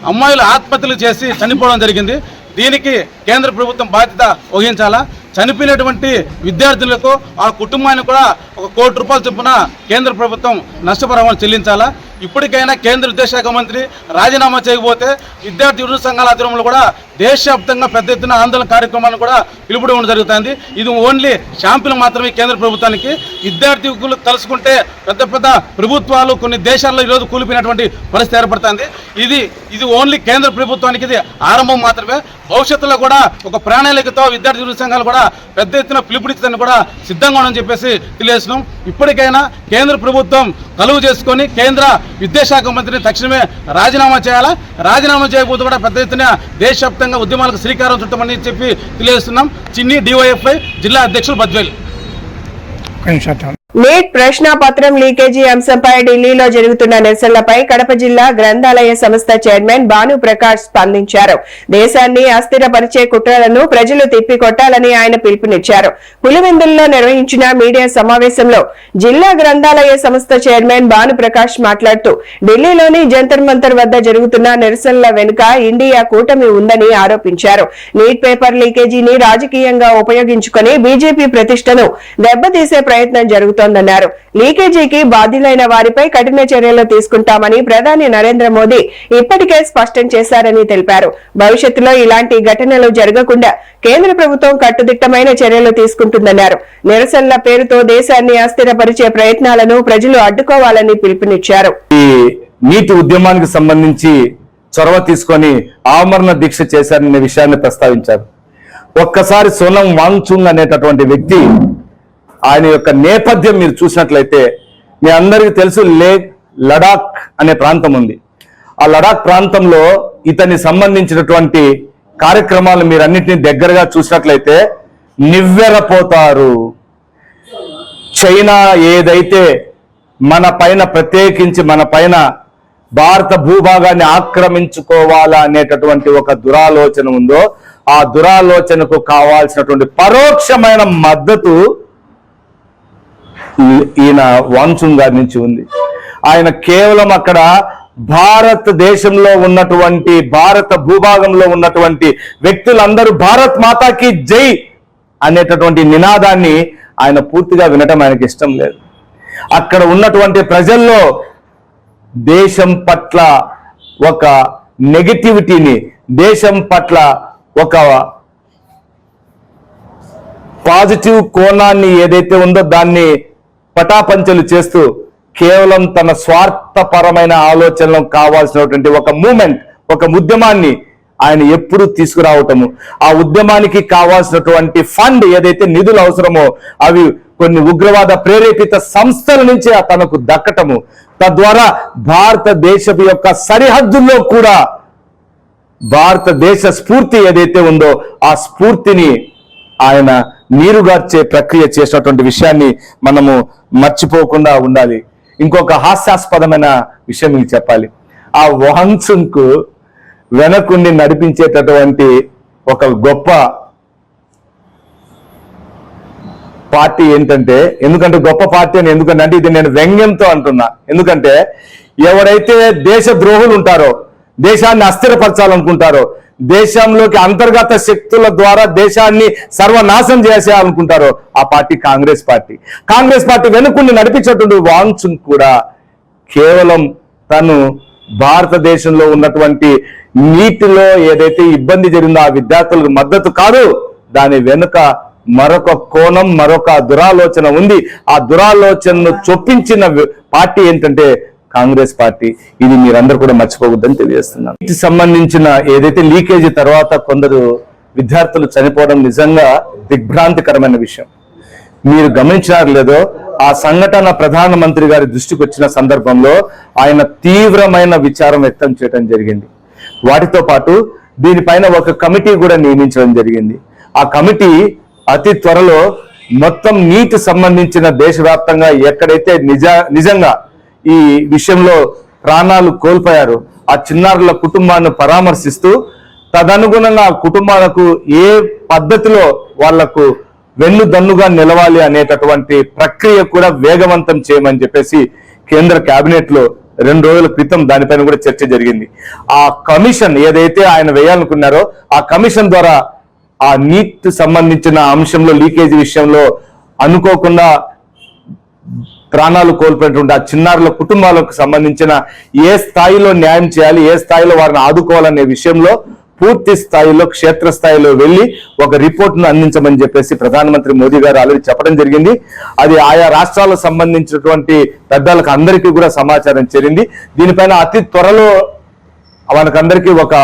అమ్మాయిలు ఆత్మహత్యలు చేసి చనిపోవడం జరిగింది. దీనికి కేంద్ర ప్రభుత్వం బాధ్యత వహించాలా. చనిపోయినటువంటి విద్యార్థులకు ఆ కుటుంబానికి కూడా ₹1 కోటి చొప్పున కేంద్ర ప్రభుత్వం నష్టపరిహారం చెల్లించాలా. ఇప్పటికైనా కేంద్ర విద్యాశాఖ మంత్రి రాజీనామా చేయకపోతే విద్యార్థి యువజన సంఘాల ఆధ్వర్యంలో కూడా దేశవ్యాప్తంగా పెద్ద ఎత్తున ఆందోళన కార్యక్రమాలను కూడా పిలుపునివ్వడం జరుగుతుంది. ఇది ఓన్లీ షాంపులు మాత్రమే కేంద్ర ప్రభుత్వానికి. విద్యార్థులు తలుసుకుంటే పెద్ద పెద్ద ప్రభుత్వాలు కొన్ని దేశాల్లో ఈరోజు కూలిపోయినటువంటి పరిస్థితి ఏర్పడుతుంది. ఇది ఓన్లీ కేంద్ర ప్రభుత్వానికి ఇది ఆరంభం మాత్రమే. భవిష్యత్తులో కూడా ఒక ప్రణాళికతో విద్యార్థి యువజన సంఘాలు కూడా పెద్ద ఎత్తున పిలుపునిచ్చేందుకు కూడా సిద్ధంగా ఉండని చెప్పేసి తెలియజేస్తున్నాం. ఇప్పటికైనా కేంద్ర ప్రభుత్వం కలువు చేసుకొని కేంద్ర విద్యాశాఖ మంత్రిని తక్షణమే రాజీనామా చేయాలా. రాజీనామా చేయకపోతే కూడా పెద్ద ఎత్తున దేశవ్యాప్తంగా ఉద్యమాలకు శ్రీకారం చుట్టమని చెప్పి తెలియజేస్తున్నాం. చిన్ని, డివైఎఫ్ఐ జిల్లా అధ్యక్షులు, బద్వేల్. నీట్ ప్రశ్నాపత్రం లీకేజీ అంశంపై ఢిల్లీలో జరుగుతున్న నిరసనలపై కడప జిల్లా గ్రంథాలయ సంస్థ చైర్మన్ భాను ప్రకాష్ స్పందించారు. దేశాన్ని అస్థిరపరిచే కుట్రలను ప్రజలు తిప్పికొట్టాలని ఆయన పిలుపునిచ్చారు. పులివెందులలో నిర్వహించిన మీడియా సమావేశంలో జిల్లా గ్రంథాలయ సంస్థ చైర్మన్ భాను ప్రకాష్ మాట్లాడుతూ ఢిల్లీలోని జంతర్ మంతర్ వద్ద జరుగుతున్న నిరసనల వెనుక ఇండియా కూటమి ఉందని ఆరోపించారు. నీట్ పేపర్ లీకేజీని రాజకీయంగా ఉపయోగించుకుని బీజేపీ ప్రతిష్టను దెబ్బతీసే ప్రయత్నం జరుగుతుంది. లీకేజీకి బాధ్యులైన వారిపై కఠిన చర్యలు తీసుకుంటామని ప్రధాని నరేంద్ర మోదీ ఇప్పటికే స్పష్టం చేశారని తెలిపారు. భవిష్యత్తులో ఇలాంటి ఘటనలు జరగకుండా కేంద్ర ప్రభుత్వం కట్టుదిట్టమైన చర్యలు తీసుకుంటుందన్నారు. నిరసనల పేరుతో దేశాన్ని అస్థిరపరిచే ప్రయత్నాలను ప్రజలు అడ్డుకోవాలని పిలుపునిచ్చారు. ఈ నీటి ఉద్యమానికి సంబంధించి చొరవ తీసుకొని ఆమరణ దీక్ష చేశారనే విషయాన్ని ప్రస్తావించారు. ఒక్కసారి సోనం వాంగ్చుంగ్ అనేటటువంటి వ్యక్తి ఆయన యొక్క నేపథ్యం మీరు చూసినట్లయితే మీ అందరికీ తెలుసు, లడాక్ అనే ప్రాంతం ఉంది. ఆ లడాక్ ప్రాంతంలో ఇతని సంబంధించినటువంటి కార్యక్రమాలు మీరు అన్నింటినీ దగ్గరగా చూసినట్లయితే నివ్వెరపోతారు. చైనా ఏదైతే మన పైన ప్రత్యేకించి మన పైన భారత భూభాగాన్ని ఆక్రమించుకోవాలా అనేటటువంటి ఒక దురాలోచన ఉందో ఆ దురాలోచనకు కావాల్సినటువంటి పరోక్షమైన మద్దతు ఈయన వాంగ్చుంగ్ గారి నుంచి ఉంది. ఆయన కేవలం అక్కడ భారతదేశంలో ఉన్నటువంటి భారత భూభాగంలో ఉన్నటువంటి వ్యక్తులందరూ భారత్ మాతాకి జై అనేటటువంటి నినాదాన్ని ఆయన పూర్తిగా వినటం ఆయనకి ఇష్టం లేదు. అక్కడ ఉన్నటువంటి ప్రజల్లో దేశం పట్ల ఒక నెగటివిటీని, దేశం పట్ల ఒక పాజిటివ్ కోణాన్ని ఏదైతే ఉందో దాన్ని పటాపంచలు చేస్తూ కేవలం తన స్వార్థపరమైన ఆలోచనలకు కావాల్సినటువంటి ఒక మూమెంట్, ఒక ఉద్యమాన్ని ఆయన ఎప్పుడు తీసుకురావటము, ఆ ఉద్యమానికి కావాల్సినటువంటి ఫండ్ ఏదైతే నిధులు అవసరమో అవి కొన్ని ఉగ్రవాద ప్రేరేపిత సంస్థల నుంచి తనకు దక్కటము, తద్వారా భారతదేశం యొక్క సరిహద్దుల్లో కూడా భారతదేశ స్ఫూర్తి ఏదైతే ఉందో ఆ స్ఫూర్తిని ఆయన నీరుగార్చే ప్రక్రియ చేసినటువంటి విషయాన్ని మనము మర్చిపోకుండా ఉండాలి. ఇంకొక హాస్యాస్పదమైన విషయం మీకు చెప్పాలి. ఆ వాంగ్చుంగ్ కు వెనకుండి నడిపించేటటువంటి ఒక గొప్ప పార్టీ ఏంటంటే, ఎందుకంటే గొప్ప పార్టీ అని ఎందుకంటే ఇది నేను వ్యంగ్యంతో అంటున్నా, ఎందుకంటే ఎవరైతే దేశ ద్రోహులు ఉంటారో, దేశాన్ని అస్థిరపరచాలనుకుంటారో, దేశంలోకి అంతర్గత శక్తుల ద్వారా దేశాన్ని సర్వనాశనం చేసేయాలనుకుంటారో ఆ party Congress party. Congress party వెనుకుండి నడిపించేటువంటి వాంగ్చుంగ్ కూడా కేవలం తను భారతదేశంలో ఉన్నటువంటి నీటిలో ఏదైతే ఇబ్బంది జరిగిందో ఆ విద్యార్థులకు మద్దతు కాదు, దాని వెనుక మరొక కోణం, మరొక దురాలోచన ఉంది. ఆ దురాలోచనను చొప్పించిన పార్టీ ఏంటంటే కాంగ్రెస్ పార్టీ. ఇది మీరందరూ కూడా మర్చిపోవద్దని తెలియజేస్తున్నాను. వీటికి సంబంధించిన ఏదైతే లీకేజీ తర్వాత కొందరు విద్యార్థులు చనిపోవడం నిజంగా దిగ్భ్రాంతికరమైన విషయం. మీరు గమనించారు లేదో, ఆ సంఘటన ప్రధానమంత్రి గారి దృష్టికి వచ్చిన సందర్భంలో ఆయన తీవ్రమైన విచారం వ్యక్తం చేయడం జరిగింది. వాటితో పాటు దీనిపైన ఒక కమిటీ కూడా నియమించడం జరిగింది. ఆ కమిటీ అతి త్వరలో మొత్తం నీటి సంబంధించిన దేశవ్యాప్తంగా ఎక్కడైతే నిజంగా ఈ విషయంలో ప్రాణాలు కోల్పోయారు ఆ చిన్నారుల కుటుంబాన్ని పరామర్శిస్తూ తదనుగుణంగా ఆ కుటుంబాలకు ఏ పద్ధతిలో వాళ్లకు వెన్నుదన్నుగా నిలవాలి అనేటటువంటి ప్రక్రియ కూడా వేగవంతం చేయమని చెప్పేసి కేంద్ర కేబినెట్ లో 2 రోజుల క్రితం దానిపైన కూడా చర్చ జరిగింది. ఆ కమిషన్ ఏదైతే ఆయన వేయాలనుకున్నారో ఆ కమిషన్ ద్వారా ఆ నీట్ సంబంధించిన అంశంలో లీకేజీ విషయంలో అనుకోకుండా ప్రాణాలు కోల్పోయినటువంటి ఆ చిన్నారుల కుటుంబాలకు సంబంధించిన ఏ స్థాయిలో న్యాయం చేయాలి, ఏ స్థాయిలో వారిని ఆదుకోవాలనే విషయంలో పూర్తి స్థాయిలో క్షేత్రస్థాయిలో వెళ్లి ఒక రిపోర్ట్ను అందించమని చెప్పేసి ప్రధానమంత్రి మోదీ గారు ఆల్రెడీ చెప్పడం జరిగింది. అది ఆయా రాష్ట్రాలకు సంబంధించినటువంటి పెద్దలకు అందరికీ కూడా సమాచారం చేరింది. దీనిపైన అతి త్వరలో మనకందరికీ ఒక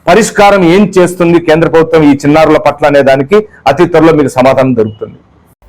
పరిష్కారం ఏం చేస్తుంది కేంద్ర ప్రభుత్వం ఈ చిన్నారుల పట్ల అనే దానికి అతి త్వరలో మీకు సమాధానం దొరుకుతుంది.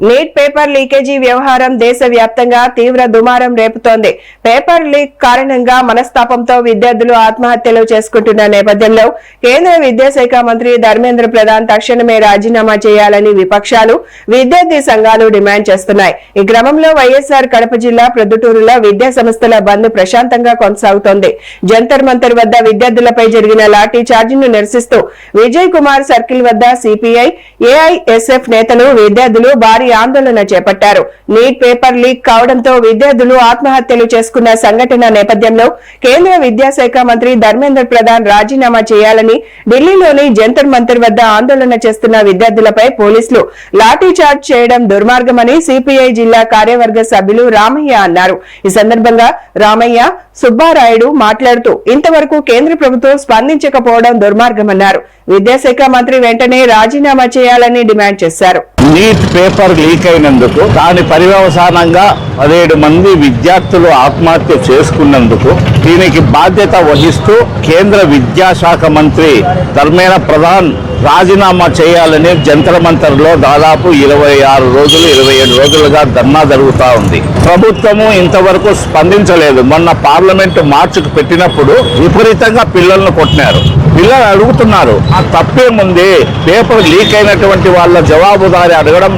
నీట్ పేపర్ లీకేజీ వ్యవహారం దేశవ్యాప్తంగా తీవ్ర దుమారం రేపుతోంది. పేపర్ లీక్ కారణంగా మనస్తాపంతో విద్యార్థులు ఆత్మహత్యలు చేసుకుంటున్న నేపథ్యంలో కేంద్ర విద్యాశాఖ మంత్రి ధర్మేంద్ర ప్రధాన్ తక్షణమే రాజీనామా చేయాలని విపక్షాలు, విద్యార్థి సంఘాలు డిమాండ్ చేస్తున్నాయి. ఈ క్రమంలో వైఎస్ఆర్ కడప జిల్లా ప్రొద్దుటూరులో విద్యా సంస్థల బంద్ ప్రశాంతంగా కొనసాగుతోంది. జంతర్ మంతర్ వద్ద విద్యార్థులపై జరిగిన లాఠీ చార్జిను నిరసిస్తూ విజయ్ కుమార్ సర్కిల్ వద్ద సిపిఐ, ఏఐఎస్ఎఫ్ నేతలు, విద్యార్థులు భారీ ఆందోళన చేపట్టారు. నీట్ పేపర్ లీక్ కావడంతో విద్యార్థులు ఆత్మహత్యలు చేసుకున్న సంఘటన నేపథ్యంలో కేంద్ర విద్యాశాఖ మంత్రి ధర్మేంద్ర ప్రధాన్ రాజీనామా చేయాలని ఢిల్లీలోని జంతర్ మంతర్ వద్ద ఆందోళన చేస్తున్న విద్యార్థులపై పోలీసులు లాఠీ చార్జ్ చేయడం దుర్మార్గమని సిపిఐ జిల్లా కార్యవర్గ సభ్యులు రామయ్య అన్నారు. ఈ సందర్భంగా రామయ్య, సుబ్బారాయుడు మాట్లాడుతూ ఇంతవరకు కేంద్ర ప్రభుత్వం స్పందించకపోవడం దుర్మార్గమన్నారు. విద్యాశాఖ మంత్రి వెంటనే రాజీనామా చేయాలని డిమాండ్ చేశారు. నీట్ పేపర్ లీక్ అయినందుకు దాని పర్యవసానంగా 17 మంది విద్యార్థులు ఆత్మహత్య చేసుకున్నందుకు దీనికి బాధ్యత వహిస్తూ కేంద్ర విద్యాశాఖ మంత్రి ధర్మేంద్ర ప్రధాన్ రాజీనామా చేయాలని జంతర్ మంతర్లో దాదాపు 26 రోజులు 27 రోజులుగా ధర్నా జరుగుతూ ఉంది. ప్రభుత్వము ఇంతవరకు స్పందించలేదు. మొన్న పార్లమెంటు మార్చుకు పెట్టినప్పుడు విపరీతంగా పిల్లలను కొట్టినారు. పిల్లలు అడుగుతున్నారు, ఆ తప్పేముంది? పేపర్ లీక్ అయినటువంటి వాళ్ళ జవాబుదారి అడగడం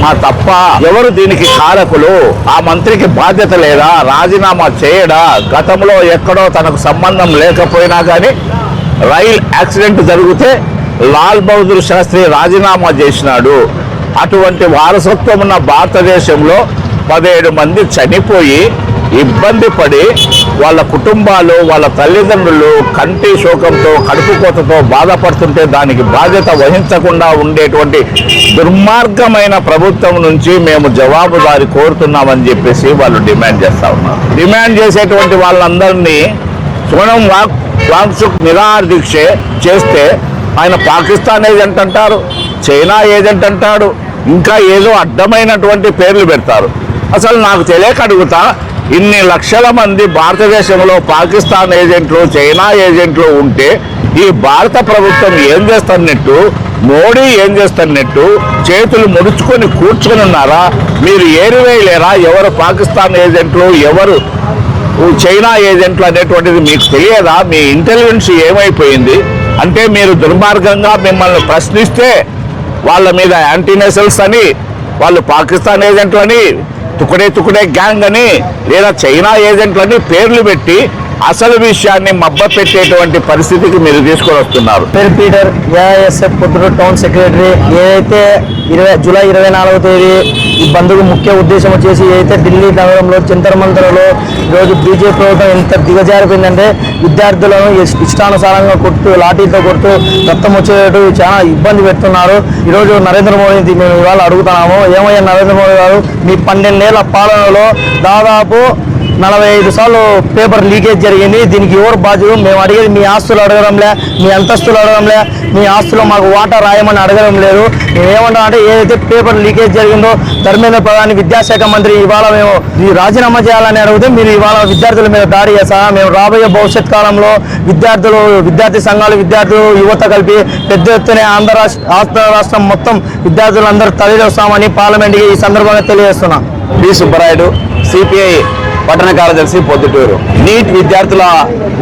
మా తప్ప? ఎవరు దీనికి కారకులు? ఆ మంత్రికి బాధ్యత లేదా? రాజీనామా చేయడా? గతంలో ఎక్కడో తనకు సంబంధం లేకపోయినా కానీ రైల్ యాక్సిడెంట్ జరిగితే లాల్ బహదూర్ శాస్త్రి రాజీనామా చేసినాడు. అటువంటి వారసత్వం ఉన్న భారతదేశంలో 17 మంది చనిపోయి ఇబ్బంది పడి వాళ్ళ కుటుంబాలు, వాళ్ళ తల్లిదండ్రులు కంటి శోకంతో, కడుపు కోతతో బాధపడుతుంటే దానికి బాధ్యత వహించకుండా ఉండేటువంటి దుర్మార్గమైన ప్రభుత్వం నుంచి మేము జవాబుదారి కోరుతున్నామని చెప్పేసి వాళ్ళు డిమాండ్ చేస్తా ఉన్నారు. డిమాండ్ చేసేటువంటి వాళ్ళందరినీ సోనం వాంగ్చుక్ నిరాహార దీక్ష చేస్తే ఆయన పాకిస్తాన్ ఏజెంట్ అంటారు, చైనా ఏజెంట్ అంటాడు, ఇంకా ఏదో అడ్డమైనటువంటి పేర్లు పెడతారు. అసలు నాకు తెలియక అడుగుతా, ఇన్ని లక్షల మంది భారతదేశంలో పాకిస్తాన్ ఏజెంట్లు, చైనా ఏజెంట్లు ఉంటే ఈ భారత ప్రభుత్వం ఏం చేస్తున్నట్టు, మోడీ ఏం చేస్తున్నట్టు చేతులు ముడుచుకొని కూర్చొని ఉన్నారా? మీరు ఏరివేయలేరా ఎవరు పాకిస్తాన్ ఏజెంట్లు, ఎవరు చైనా ఏజెంట్లు అనేటువంటిది మీకు తెలియదా? మీ ఇంటెలిజెన్స్ ఏమైపోయింది? అంటే మీరు దుర్మార్గంగా మిమ్మల్ని ప్రశ్నిస్తే వాళ్ళ మీద యాంటీనేషనల్స్ అని, వాళ్ళు పాకిస్తాన్ ఏజెంట్లని, తుకడే గ్యాంగ్ అని, లేదా చైనా ఏజెంట్లని పేర్లు పెట్టి అసలు విషయాన్ని మబ్బ పెట్టేటువంటి పరిస్థితికి మీరు తీసుకొని వస్తున్నారు. పేరు Peter, AISF Proddatur town secretary. ఏదైతే జూలై 24వ తేదీ ఈ బంద్కు ముఖ్య ఉద్దేశం వచ్చేసి ఏదైతే ఢిల్లీ నగరంలో జంతర్ మంతర్లో ఈరోజు బీజేపీ ప్రభుత్వం ఎంత దిగజారిపోయిందంటే విద్యార్థులను ఇష్టానుసారంగా కొడుతూ, లాఠీతో కొడుతూ రక్తం వచ్చేటట్టు చాలా ఇబ్బంది పెడుతున్నారు. ఈరోజు నరేంద్ర మోడీ మేము ఇవాళ అడుగుతున్నాము, ఏమయ్యా నరేంద్ర మోడీ గారు, మీ 12 ఏళ్ల పాలనలో దాదాపు 45 సార్లు పేపర్ లీకేజ్ జరిగింది. దీనికి ఎవరు బాధ్యులు? మేము అడిగేది మీ ఆస్తులు అడగడంలే, మీ అంతస్తులు అడగడంలే, మీ ఆస్తులో మాకు వాటా రాయమని అడగడం లేదు. మేమేమంటాం అంటే ఏదైతే పేపర్ లీకేజ్ జరిగిందో ధర్మేంద్ర ప్రధాన్ విద్యాశాఖ మంత్రి ఇవాళ మేము ఈ రాజీనామా చేయాలని అడిగితే మీరు ఇవాళ విద్యార్థుల మీద దాడి చేస్తారా? మేము రాబోయే భవిష్యత్ కాలంలో విద్యార్థి సంఘాలు, విద్యార్థులు, యువత కలిపి పెద్ద ఎత్తున ఆంధ్ర రాష్ట్రం మొత్తం విద్యార్థులందరూ తరలివస్తామని పార్లమెంట్కి ఈ సందర్భంగా తెలియజేస్తున్నాం. పి సుబ్బరాయుడు, సిపిఐ పట్టణ కార్యదర్శి, పొద్దుటూరు.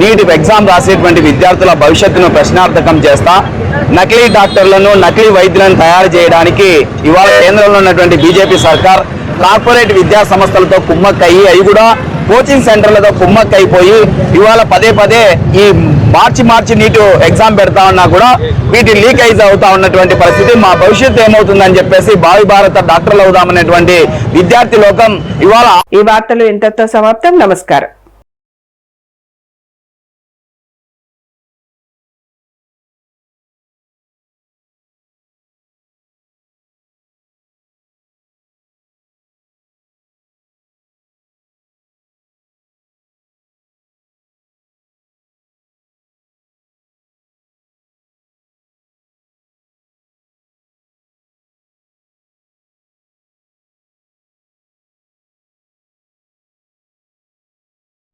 నీట్ ఎగ్జామ్ రాసేటువంటి విద్యార్థుల భవిష్యత్తును ప్రశ్నార్థకం చేస్తా నకిలీ డాక్టర్లను, నకిలీ వైద్యులను తయారు చేయడానికి ఇవాళ కేంద్రంలో ఉన్నటువంటి బీజేపీ సర్కార్ కార్పొరేట్ విద్యా సంస్థలతో కుమ్మక్కయ్యి, అవి కూడా కోచింగ్ సెంటర్లతో కుమ్మక్కైపోయి ఇవాళ పదే ఈ మార్చి నీటు ఎగ్జామ్ పెడతా ఉన్నా కూడా వీటి లీకేజ్ అవుతా ఉన్నటువంటి పరిస్థితి. మా భవిష్యత్తు ఏమవుతుందని చెప్పేసి భావి భారత డాక్టర్లు అవుదామనేటువంటి విద్యార్థి లోకం ఇవాళ. ఈ వార్తలు ఇంతతో సమాప్తం. నమస్కారం.